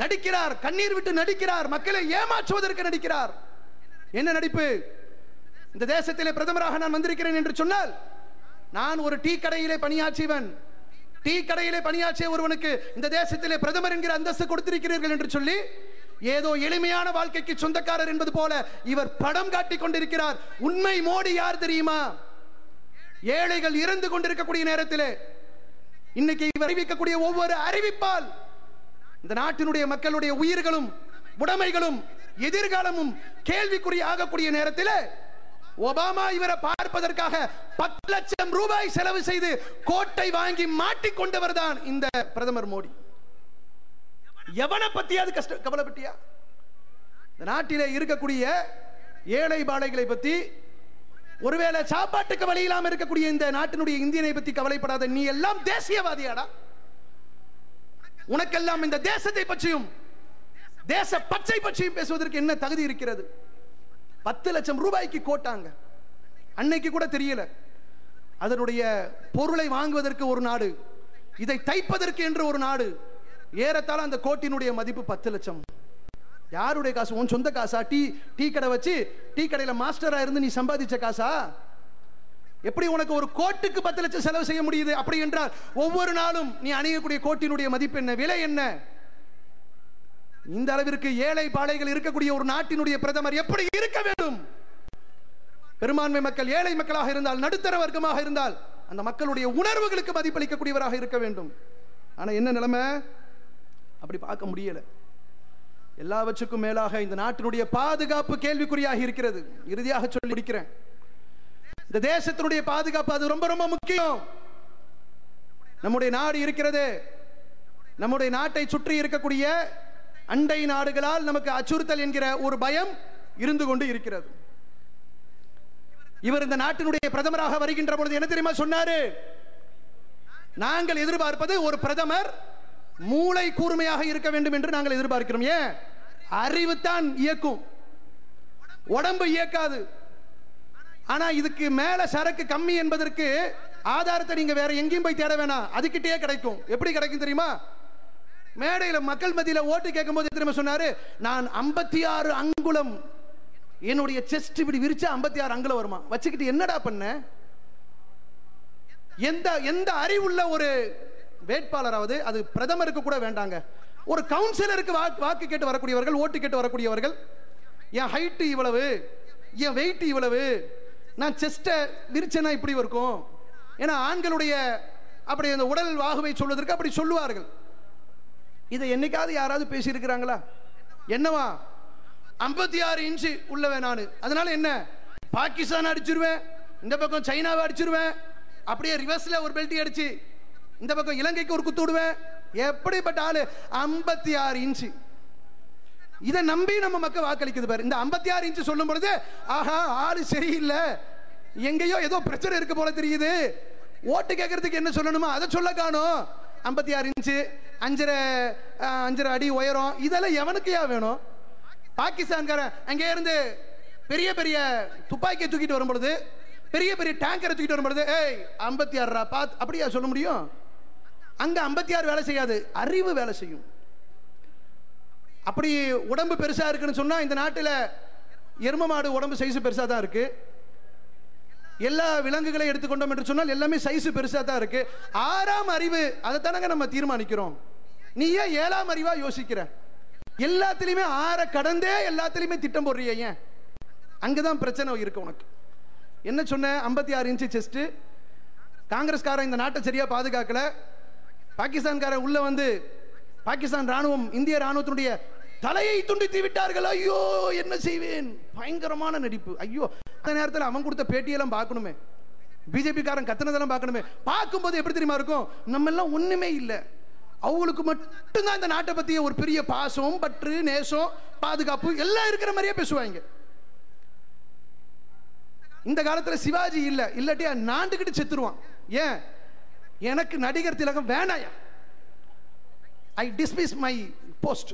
நடிக்கிறார், கண்ணீர் விட்டு நடிக்கிறார், மக்களை ஏமாற்றுவதற்கு நடிக்கிறார். என்ன நடிப்பு? இந்த தேசத்திலே பிரதமராக நான் வந்திருக்கிறேன் என்று சொன்னால், நான் ஒரு டீ கடையிலே பணியாற்றிய ஒருவனுக்கு இந்த தேசத்திலே பிரதமர் என்கிற அந்தஸ்து கொடுத்திருக்கிறீர்கள் என்று சொல்லி ஏதோ எளிமையான வாழ்க்கைக்கு சொந்தக்காரர் என்பது போல இவர் படம் காட்டிக் கொண்டிருக்கிறார். உண்மை மோடி யார் தெரியுமா? ஏழைகள் இறந்து கொண்டிருக்கக்கூடிய நேரத்திலே இன்னைக்கு இவர் அறிவிக்கக்கூடிய ஒவ்வொரு அறிவிப்பால் இந்த நாட்டினுடைய மக்களுடைய உயிர்களும் உடைமைகளும் எதிர்காலமும் கேள்விக்குறி ஆகக்கூடிய நேரத்தில் ஒபாமா இவரை பார்ப்பதற்காக 10 லட்சம் ரூபாய் செலவு செய்து கோட்டை வாங்கி மாட்டிக்கொண்டவர் தான் இந்த பிரதமர் மோடி. எவனை பத்தியாவது கவலைப்பட்டியா? இந்த நாட்டிலே இருக்கக்கூடிய ஏழை பாழைகளை பத்தி, ஒருவேளை சாப்பாட்டுக்கு வழி இல்லாமல் இருக்கக்கூடிய இந்த நாட்டினுடைய இந்தியனை பத்தி கவலைப்படாத நீ எல்லாம் தேசியவாதியாடா? உனக்கெல்லாம் இந்த தேசத்தை பற்றியும் தேச பச்சை பற்றியும் பேசுவதற்கு என்ன தகுதி இருக்கிறது? 10 லட்சம் ரூபாய்க்கு கோட்டாங்க. அன்னைக்கு கூட தெரியல. அதனுடைய பொருளை வாங்குவதற்கு ஒரு நாடு, இதை தைப்பதற்கு என்று ஒரு நாடு. ஏறத்தாழ அந்த கோட்டினுடைய மதிப்பு 10 லட்சம். யாருடைய காசு? உன் சொந்த காசா? டீ கடை வச்சு டீ கடையில மாஸ்டரா இருந்து நீ சம்பாதிச்ச காசா? எப்படி உனக்கு ஒரு கோட்டுக்கு 10 லட்சம் செலவு செய்ய முடியுது? அப்படி என்றால் ஒவ்வொரு நாளும் நீ அணியக்கூடிய கோட்டினுடைய மதிப்பு என்ன, விலை என்ன? இந்த அளவிற்கு ஏழை பாழைகள் இருக்கக்கூடிய ஒரு நாட்டினுடைய பிரதமர் எப்படி இருக்க வேண்டும்? பெரும்பான்மை மக்கள் ஏழை மக்களாக இருந்தால், நடுத்தர வர்க்கமாக இருந்தால், அந்த மக்களுடைய உணர்வுகளுக்கு மதிப்பளிக்கக்கூடியவராக இருக்க வேண்டும். ஆனா என்ன நிலைமை? அப்படி பார்க்க முடியல. எல்லாவற்றுக்கும் மேலாக இந்த நாட்டினுடைய பாதுகாப்பு கேள்விக்குறியாக இருக்கிறது. இறுதியாக சொல்லி முடிக்கிறேன். இந்த தேசத்தினுடைய பாதுகாப்பு அது ரொம்ப ரொம்ப முக்கியம். நம்முடைய நாடு இருக்கிறது, நம்முடைய நாட்டை சுற்றி இருக்கக்கூடிய அண்டை நாடுகளால் நமக்கு அச்சுறுத்தல் என்கிற ஒரு பயம் இருந்து கொண்டு இருக்கிறது. இவர் இந்த நாட்டினுடைய பிரதமராக வருகின்ற பொழுது என்ன தெரியுமா சொன்னாரு? நாங்கள் எதிர்பார்ப்பது ஒரு பிரதமர் மூளை கூர்மையாக இருக்க வேண்டும் என்று நாங்கள் எதிர்பார்க்கிறோம். ஏன்? அறிவுத்தான் இயக்கும், உடம்பு இயக்காது. ஆனா இதுக்கு மேல சரக்கு கம்மி என்பதற்கு ஆதாரத்தை நீங்க வேற எங்கேயும் போய் தேட வேணாம், அதுக்கிட்டே கிடைக்கும். எப்படி கிடைக்கும் தெரியுமா? மேடையில் மக்கள் மத்தியில் ஓட்டு கேட்கும் போது திரும்ப சொன்னாரு, நான் 56 அங்குலம் என்னுடைய செஸ்ட் இப்படி விரிச்சா 56 அங்குலம் வருமா? வச்சுக்கிட்டு என்னடா பண்ண? எந்த அறிவுள்ள ஒரு வேட்பாளராவது, அது பிரதமருக்கு கூட வேண்டாங்க, ஒரு கவுன்சிலருக்கு வாக்கு கேட்டு வரக்கூடியவர்கள், ஓட்டு கேட்டு வரக்கூடியவர்கள், என் ஹைட் இவ்வளவு, என் வெயிட் இவ்வளவு, நான் செஸ்ட்டை விரிச்சேன்னா இப்படி இருக்கும். ஏன்னா ஆண்களுடைய அப்படி அந்த உடல் வாகுவை சொல்வதற்கு அப்படி சொல்லுவார்கள். இதை என்னைக்காவது யாராவது பேசி இருக்கிறாங்களா? என்னவா 56 இன்ச்சு உள்ளவன் நானு, அதனால என்ன பாகிஸ்தான் அடிச்சிருவேன், இந்த பக்கம் சைனாவை அடிச்சிருவேன், அப்படியே ரிவர்ஸ்ல ஒரு பெல்ட் அடிச்சு இந்த பக்கம் இலங்கைக்கு ஒரு குத்து விடுவேன். எப்படிப்பட்ட ஆளு? 56 இன்ச்சு. இதை நம்பி நம்ம மக்கள் வாக்களிக்குது பாரு. இந்த 56 இன்ச்சு சொல்லும் பொழுது ஆஹா ஆளு சரியில்லை, எங்கேயோ ஏதோ பிரச்சனை இருக்கு போல தெரியுது, ஓட்டு கேட்கறதுக்கு என்ன சொல்லணுமோ அதை சொல்ல காணும். 56 இன்ச்சு 5.5 அடி உயரம், இதெல்லாம் எவனுக்கையா வேணும்? பாகிஸ்தான்காரன் அங்கே இருந்து பெரிய பெரிய துப்பாக்கியை தூக்கிட்டு வரும் பொழுது, பெரிய பெரிய டேங்கரை தூக்கிட்டு வரும் பொழுது, ஏய் 56 பாத் அப்படியா சொல்ல முடியும்? அங்க 56 வேலை செய்யாது, அறிவு வேலை செய்யும். அப்படி உடம்பு பெருசா இருக்குன்னு சொன்னா இந்த நாட்டில் எரும மாடு உடம்பு சைஸ் பெருசா தான் இருக்கு. எல்லா விலங்குகளை எடுத்துக்கொண்டோம் என்று சொன்னால் எல்லாமே சைஸ் பெருசா தான் இருக்கு. 6ஆம் அறிவு அதைத்தானங்க நம்ம தீர்மானிக்கிறோம். நீ ஏன் 7ஆம் அறிவா யோசிக்கிற? எல்லாத்திலையுமே 6 கடந்தே எல்லாத்திலையுமே திட்டம் போடுறிய, ஏன்? அங்கதான் பிரச்சனை இருக்கு உனக்கு. என்ன சொன்ன? 56 இன்ச்சு செஸ்ட். காங்கிரஸ்காரன் இந்த நாட்டை சரியா பாதுகாக்கல. பாகிஸ்தான்காரன் உள்ள வந்து பாகிஸ்தான் ராணுவம் இந்திய ராணுவத்தினுடைய தலையை துண்டித்து விட்டார்கள். ஐயோ என்ன செய்வேன்? பயங்கரமான நடிப்பு. ஐயோ அந்த நேரத்தில் அவன் கொடுத்த பேட்டியெல்லாம் பார்க்கணுமே, பிஜேபி காரன் கத்துனதெல்லாம் பார்க்கணுமே. பார்க்கும்போது எப்படி தெரியுமா இருக்கும்? நம்ம எல்லாம் ஒண்ணுமே இல்லை, அவங்களுக்கு மட்டும்தான் இந்த நாட்டை பத்திய ஒரு பெரிய பாசம், பற்று, நேசம், பாதுகாப்பு எல்லாம் இருக்கிற மாதிரியே பேசுவாங்க. இந்த காலத்துல சிவாஜி இல்ல, இல்லாட்டியா நாண்டுகிட்டு செத்துருவான். ஏன்? எனக்கு நடிகர் திலகம் வேணாயா, ஐ டிஸ்மிஸ் மை போஸ்ட்,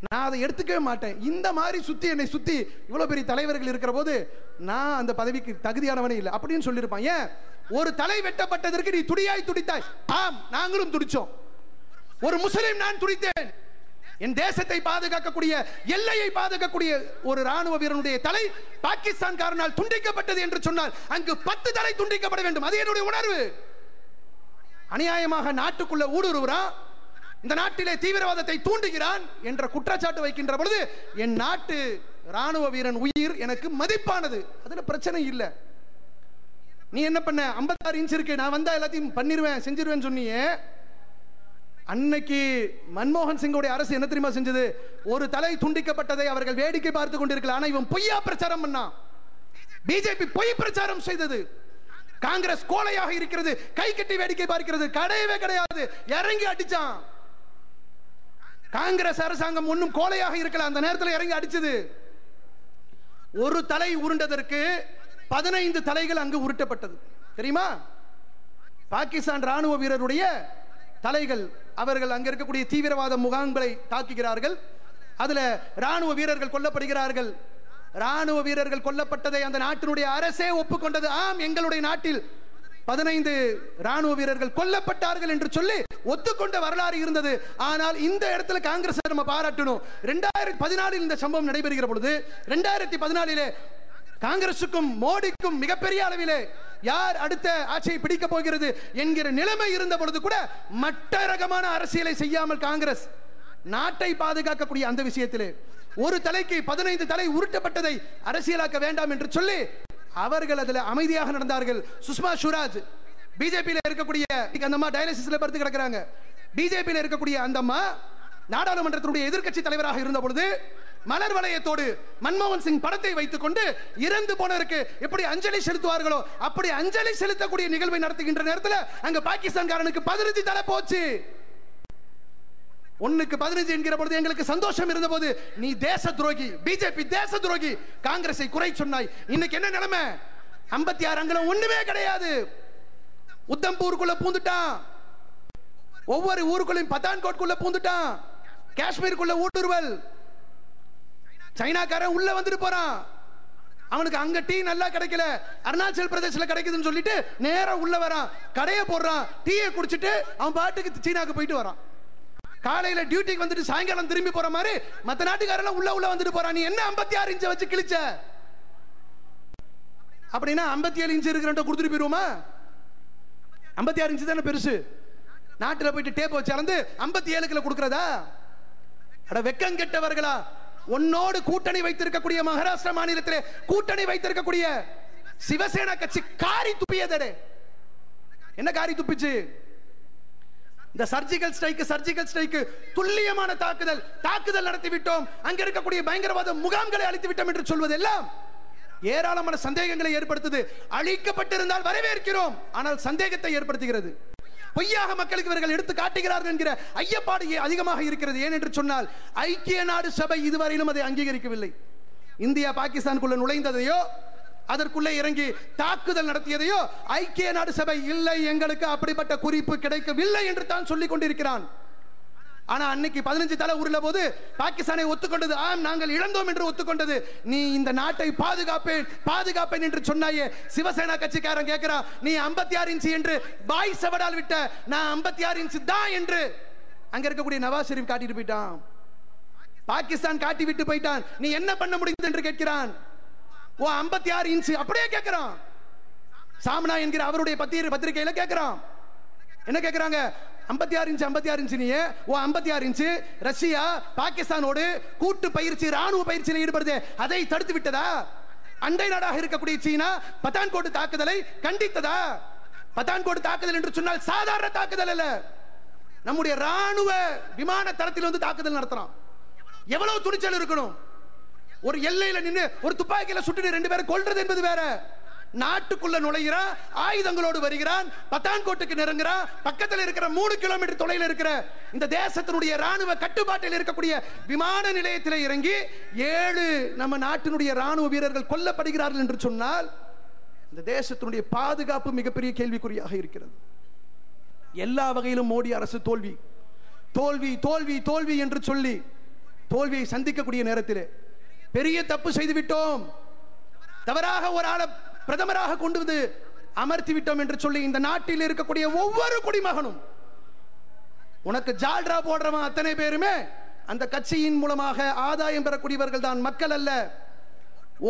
நான் அதை எடுத்துக்கவே மாட்டேன். இந்த மாதிரி சுத்தி என்னை சுத்தி இவ்வளவு பெரிய தலைவர்கள் இருக்கிற போது நான் அந்த பதவிக்கு தகுதியானவனே இல்லை அப்படின்னு சொல்லியிருப்பான். ஏன்? ஒரு தலை வெட்டப்பட்டதற்கு நீ துடியாய் துடித்தாய். ஆம், நாங்களும் துடிச்சோம். ஒரு முஸ்லிம் நான் துடித்தேன். என் தேசத்தை பாதுகாக்கக்கூடிய, எல்லையை பாதுகாக்கக்கூடிய ஒரு ராணுவ வீரனுடைய தலை பாகிஸ்தான்காரனால் துண்டிக்கப்பட்டது என்று சொன்னால் அங்கு 10 தலை துண்டிக்கப்பட வேண்டும். அது என்னுடைய உணர்வு. அநியாயமாக நாட்டுக்குள்ள ஊடுருவுறான், இந்த நாட்டிலே தீவிரவாதத்தை தூண்டுகிறான் என்ற குற்றச்சாட்டு வைக்கின்ற பொழுது என் நாட்டு ராணுவ வீரன் உயிர் எனக்கு மதிப்பானது, அதுல பிரச்சனை இல்லை. நீ என்ன பண்ண? 56 இன்ச் இருக்கு, நான் வந்தா எல்லாத்தையும் பண்ணிடுவேன் செஞ்சிருவேன் சொன்னியே. அன்னைக்கு மன்மோகன் சிங்கோடைய அரசு என்ன தெரியுமா செஞ்சது? ஒரு தலை துண்டிக்கப்பட்டதை அவர்கள் வேடிக்கை பார்த்து கொண்டிருக்கலாம். ஆனா இவன் பொய்யா பிரச்சாரம் பண்ணான். பிஜேபி பொய் பிரச்சாரம் செய்தது. காங்கிரஸ் கோலையாக இருக்கிறது, கை கட்டி வேடிக்கை பார்க்கிறது. கிடையவே கிடையாது, இறங்கி அடிச்சான். காங்கிரஸ் அரசாங்கம் ஒன்னும் கோலையாக இருக்கல, அந்த நேரத்தில் இறங்கி அடிச்சது. ஒரு தலை உருண்டதற்கு 15 தலைகள் அங்கு உருட்டப்பட்டது தெரியுமா? பாகிஸ்தான் ராணுவ வீரருடைய தலைகள். அவர்கள் அங்க இருக்கக்கூடிய தீவிரவாத முகாம்களை தாக்குகிறார்கள், அதுல ராணுவ வீரர்கள் கொல்லப்படுகிறார்கள். ராணுவ வீரர்கள் கொல்லப்பட்டதை அந்த நாட்டினுடைய அரசே ஒப்புக்கொண்டது. ஆம், எங்களுடைய நாட்டில் 15 ராணுவ வீரர்கள் கொல்லப்பட்டார்கள் என்று சொல்லி ஒத்துக்கொண்ட வரலாறு இருந்தது. ஆனால் இந்த இடத்துல காங்கிரஸ் நம்ம பாராட்டணும். 2014 இந்த சம்பவம் நடைபெறுகிற பொழுது 2014 காங்கிரசுக்கும் மோடிக்கும் மிகப்பெரிய அளவிலே யார் அடுத்த ஆட்சியை பிடிக்க போகிறது என்கிற நிலைமை இருந்த பொழுது கூட மட்ட ரகமான அரசியலை செய்யாமல் காங்கிரஸ் நாட்டை பாதுகாக்கக்கூடிய அந்த விஷயத்திலே ஒரு தலைக்கு 15 தலை உருட்டப்பட்டதை அரசியலாக்க வேண்டாம் என்று சொல்லி அவர்கள் அதில் அமைதியாக நடந்தார்கள். சுஷ்மா சுவராஜ் பிஜேபியில் இருக்கக்கூடிய அந்த அம்மா டயாலிசிஸ்ல படுத்து கிடக்குறாங்க. பிஜேபியில் இருக்கக்கூடிய அந்த அம்மா நாடாளுமன்றத்தினுடைய எதிர்க்கட்சி தலைவராக இருந்த பொழுது மலர் வளையத்தோடு மன்மோகன் சிங் படத்தை வைத்துக் கொண்டு இறந்து போனவருக்கு எப்படி அஞ்சலி செலுத்துவார்களோ அப்படி அஞ்சலி செலுத்தக்கூடிய நிகழ்வை நடத்துகின்ற நேரத்தில் அங்க பாகிஸ்தான்காரனுக்கு 15 தலை போச்சு. 1க்கு 15 என்கிற பொழுது எங்களுக்கு சந்தோஷம் இருந்த போது நீ தேச துரோகி, பிஜேபி தேச துரோகி, காங்கிரஸை குறை சொன்னாய். இன்னைக்கு என்ன நிலைமை? 56 அங்கலம் ஒண்ணுமே கிடையாது. உத்தம்பூருக்குள்ள பூந்துட்டான், ஒவ்வொரு ஊருக்குள்ளையும் பத்தான்கோட்குள்ள பூந்துட்டான், காஷ்மீருக்குள்ள ஊடுருவல். சைனாக்காரன் உள்ள வந்துட்டு போறான். அவனுக்கு அங்க டீ நல்லா கிடைக்கல, அருணாச்சல் பிரதேசல கிடைக்குதுன்னு சொல்லிட்டு நேரா உள்ள வரான், கடையை போடுறான், டீயை குடிச்சிட்டு அவன் பாட்டுக்கு சீனாக்கு போயிட்டு வரான். காலையில டியூட்டிக்கு வந்துட்டு சாயங்காலம் திரும்பி போற மாதிரி மத்த நாட்டுக்காரெல்லாம் உள்ள வந்துட்டு போறான். நீ என்ன 56 இன்ச்சை வச்சு கிழிச்ச? அப்படின்னா 57 இன்ச்சு இருக்கிற கொடுத்துட்டு போயிருவோமா? 56 இன்ச்சு தானே பெருசு. நாட்டில் போயிட்டு டேப் வச்சு அளந்து 57 கிலோ கொடுக்கிறதா? அட வெக்கம் கெட்டவர்களா! உன்னோடு கூட்டணி வைத்திருக்கக்கூடிய மகாராஷ்டிரா மாநிலத்திலே கூட்டணி வைத்திருக்கக்கூடிய சிவசேனா கட்சி காரி துப்பியதே. என்ன காரி துப்பிச்சு? இந்த சர்ஜிக்கல் ஸ்ட்ரைக் துல்லியமான தாக்குதல் நடத்தி விட்டோம், அங்க இருக்கக்கூடிய பயங்கரவாத முகாம்களை அழித்து விட்டோம் என்று சொல்வதெல்லாம் ஏராளமான சந்தேகங்களை ஏற்படுத்துது. அழிக்கப்பட்டிருந்தால் வரவேற்கிறோம், ஆனால் சந்தேகத்தை ஏற்படுத்துகிறது. பொய்யாக மக்களுக்கு இவர்கள் எடுத்து காட்டுகிறார்கள் என்கிற ஐயப்பாடு அதிகமாக இருக்கிறது. ஏனென்று சொன்னால் ஐக்கிய நாடு சபை இதுவரையிலும் அதை அங்கீகரிக்கவில்லை. இந்தியா பாகிஸ்தானுக்குள்ள நுழைந்ததையோ அதற்குள்ளே இறங்கி தாக்குதல் நடத்தியதையோ ஐக்கிய நாடு சபை இல்லை, எங்களுக்கு அப்படிப்பட்ட குறிப்பு கிடைக்கவில்லை என்று தான் சொல்லிக் கொண்டிருக்கிறான். ஆனா அன்னைக்கு 15 தலை உருள போது பாகிஸ்தானை ஒத்துக்கொண்டது. ஆம், நாங்கள் இழந்தோம் என்று ஒத்துக்கொண்டது. நீ இந்த நாட்டை பாதுகாப்பேன் என்று சொன்னாயே. சிவசேனா கட்சிக்காரன் கேட்கிறான், நீ 56 இன்ச் என்று பாய் சவடால் விட்ட, நான் 56 இன்ச் தான் என்று அங்க இருக்கக்கூடிய நவாஸ் ஷெரீப் காட்டிட்டு போயிட்டான். பாகிஸ்தான் காட்டி விட்டு போயிட்டான். நீ என்ன பண்ண முடியுது என்று கேட்கிறான். ஓ 56 இன்ச் அப்படியே கேட்கிறான். சாமனா என்கிற அவருடைய பத்திரிகையில கேட்கிறான். என்ன கேட்கிறாங்க? 56 இன்ச் நீ, ஓ 56 இன்ச் ரஷ்யா பாகிஸ்தானோடு கூட்டு பயிற்சி ராணுவ பயிற்சியில் ஈடுபடுது, அதை தடுத்து விட்டதா? அண்டை நாடாக இருக்கக்கூடிய சீனா பத்தான்கோட்டு தாக்குதலை கண்டித்ததா? பத்தான்கோட்டு தாக்குதல் என்று சொன்னால் சாதாரண தாக்குதல் அல்ல, நம்முடைய ராணுவ விமான தளத்தில் வந்து தாக்குதல் நடத்தலாம். எவ்வளவு துணிச்சல் இருக்கணும்? ஒரு எல்லையில நின்று ஒரு துப்பாக்கியில சுட்டு 2 பேரை கொல்றது என்பது வேற. நாட்டுக்குள்ள நுழைகிறான், ஆயுதங்களோடு வருகிறான், பத்தான்கோட்டுக்கு நெருங்குறான், பக்கத்தில் இருக்கிற 3 கிலோமீட்டர் தொலைவில் இருக்கிற இந்த தேசத்தினுடைய ராணுவ கட்டுப்பாட்டில் இருக்கக்கூடிய விமான நிலையத்தில் இறங்கி 7 நம்ம நாட்டினுடைய ராணுவ வீரர்கள் கொல்லப்படுகிறார்கள் என்று சொன்னால் இந்த தேசத்தினுடைய பாதுகாப்பு மிகப்பெரிய கேள்விக்குறியாக இருக்கிறது. எல்லா வகையிலும் மோடி அரசு தோல்வி தோல்வி தோல்வி தோல்வி என்று சொல்லி தோல்வியை சந்திக்கக்கூடிய நேரத்தில் பெரிய தப்பு செய்து விட்டோம், தவறாக ஒரு ஆளை பிரதமராக கொண்டு வந்து அமர்த்தி விட்டோம் என்று சொல்லி இந்த நாட்டில் இருக்கக்கூடிய ஒவ்வொரு குடிமகனும், உனக்கு ஜால்ரா போடுறவன் அத்தனை பேருமே அந்த கட்சியின் மூலமாக ஆதாயம் பெறக்கூடியவர்கள் தான், மக்கள் அல்ல.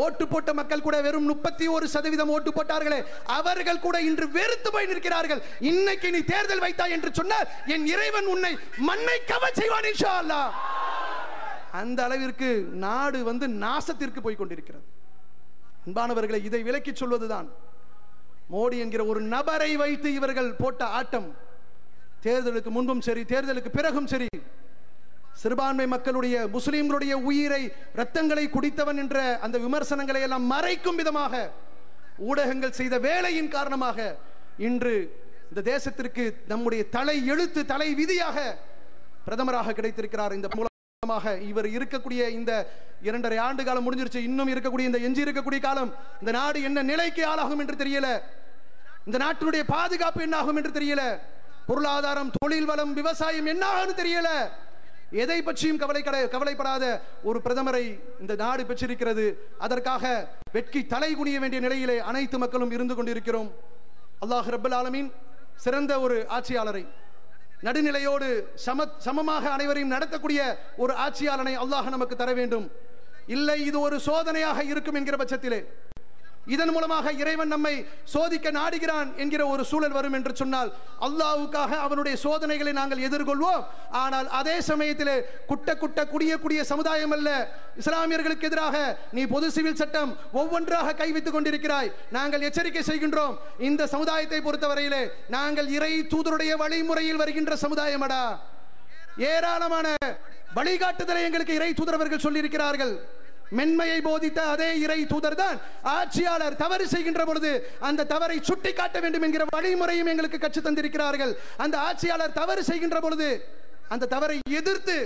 ஓட்டு போட்ட மக்கள் கூட வெறும் 31% ஓட்டு போட்டார்களே, அவர்கள் கூட இன்று வெறுத்து போய் நிற்கிறார்கள். இன்னைக்கு நீ தேர்தல் வைத்தாய் என்று சொன்னால் என் இறைவன் உன்னை மண்ணை கவச் செய்வான் இன்ஷா அல்லாஹ். அந்த அளவிற்கு நாடு வந்து நாசத்திற்கு போய் கொண்டிருக்கிறது. அன்பானவர்களை, இதை விலக்கி சொல்வதுதான் மோடி என்கிற ஒரு நபரை வைத்து இவர்கள் போட்ட ஆட்டம். தேர்தலுக்கு முன்பும் சரி, தேர்தலுக்கு பிறகும் சரி, சிறுபான்மை மக்களுடைய முஸ்லிம்களுடைய உயிரை ரத்தங்களை குடித்தவன் என்ற அந்த விமர்சனங்களை எல்லாம் மறைக்கும் விதமாக ஊடகங்கள் செய்த வேலையின் காரணமாக இன்று இந்த தேசத்திற்கு நம்முடைய தலை எழுத்து தலை விதியாக பிரதமராக கிடைத்திருக்கிறார். இந்த இவர் இருக்கக்கூடிய இந்த 2.5 ஆண்டு காலம் முடிஞ்சிருச்சு. இன்னும் இருக்கக்கூடிய இந்த எஞ்சி இருக்கக்கூடிய காலம் இந்த நாடு என்ன நிலைக்கு ஆளாகும் என்று தெரியல, இந்த நாட்டினுடைய பாதுகாப்பு என்ன ஆகும் என்று தெரியல, பொருளாதாரம், தொழில் வளம், விவசாயம் என்ன ஆகும் தெரியல. எதை பற்றியும் கவலைப்படாத ஒரு பிரதமரை இந்த நாடு பெற்றிருக்கிறது. அதற்காக வெட்கி தலை குனிய வேண்டிய நிலையிலே அனைத்து மக்களும் இருந்து கொண்டிருக்கிறோம். அல்லாஹ் ரப்பல் ஆலமீன் சிறந்த ஒரு ஆட்சியாளரை, நடுநிலையோடு சமமாக அனைவரையும் நடத்தக்கூடிய ஒரு ஆட்சியாளனை அல்லாஹ் நமக்கு தர வேண்டும். இல்லை இது ஒரு சோதனையாக இருக்கும் என்கிற பட்சத்திலே, இதன் மூலமாக இறைவன் நம்மை சோதிக்க நாடுகிறான் என்கிற ஒரு சூழல் வரும் என்று சொன்னால் அல்லாஹ்வுக்காக அவனுடைய சோதனைகளை நாங்கள் எதிர்கொள்வோம். ஆனால் அதே சமயத்திலே குடியக்கூடிய சமுதாயம் அல்ல. இஸ்லாமியர்களுக்கு எதிராக நீ பொது சிவில் சட்டம் ஒவ்வொன்றாக கைவித்துக் கொண்டிருக்கிறாய். நாங்கள் எச்சரிக்கை செய்கின்றோம், இந்த சமுதாயத்தை பொறுத்தவரையிலே நாங்கள் இறை தூதருடைய வழிமுறையில் வருகின்ற சமுதாயமடா. ஏராளமான வழிகாட்டுதலை எங்களுக்கு இறை தூதரவர்கள் சொல்லியிருக்கிறார்கள். மென்மையை போதித்த அதே இறை தூதர் தான் ஆட்சியாளர் தவறு செய்கின்ற பொழுது அந்த தவறை சுட்டி காட்ட வேண்டும் என்கிற வழிமுறையும் எங்களுக்கு கற்றுத் தந்திருக்கிறார்கள். அந்த ஆட்சியாளர் தவறு செய்கின்ற பொழுது அந்த தவறை எதிர்த்து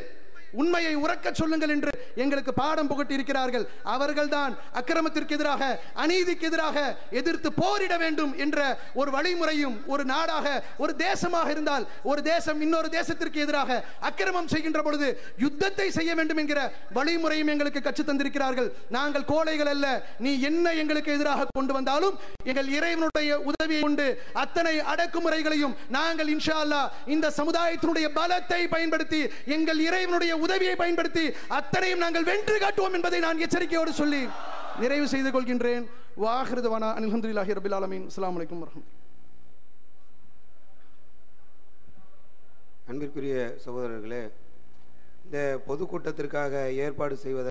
உண்மையை உறக்க சொல்லுங்கள் என்று எங்களுக்கு பாடம் புகட்டி இருக்கிறார்கள். அவர்கள்தான் அக்கிரமத்திற்கு எதிராக, அநீதிக்கு எதிராக எதிர்த்து போரிட வேண்டும் என்ற ஒரு வழிமுறையும், ஒரு நாடாக, ஒரு தேசமாக இருந்தால் ஒரு தேசம் இன்னொரு தேசத்திற்கு எதிராக அக்கிரமம் செய்கின்ற பொழுது யுத்தத்தை செய்ய வேண்டும் என்கிற வழிமுறையும் எங்களுக்கு கற்றுத் தந்திருக்கிறார்கள். நாங்கள் கோழைகள் அல்ல. நீ என்ன எங்களுக்கு எதிராக கொண்டு வந்தாலும் எங்கள் இறைவனுடைய உதவியை கொண்டு அத்தனை அடக்குமுறைகளையும் நாங்கள் இன்ஷா அல்லாஹ் இந்த சமுதாயத்தினுடைய பலத்தை பயன்படுத்தி, எங்கள் இறைவனுடைய உதவியை பயன்படுத்தி அத்தனையும் நாங்கள் வென்று காட்டுவோம் என்பதை நான் எச்சரிக்கையோடு சொல்லி நிறைவு செய்து கொள்கின்றேன். வாஹிரு தவானா அல்ஹம்துலில்லாஹி ரப்பில் ஆலமீன். அஸ்ஸலாமு அலைக்கும் வரஹ்மத்துல்லாஹி. அன்பிற்குரிய சகோதரர்களே, இந்த பொதுக்கூட்டத்திற்காக ஏற்பாடு செய்வதற்கு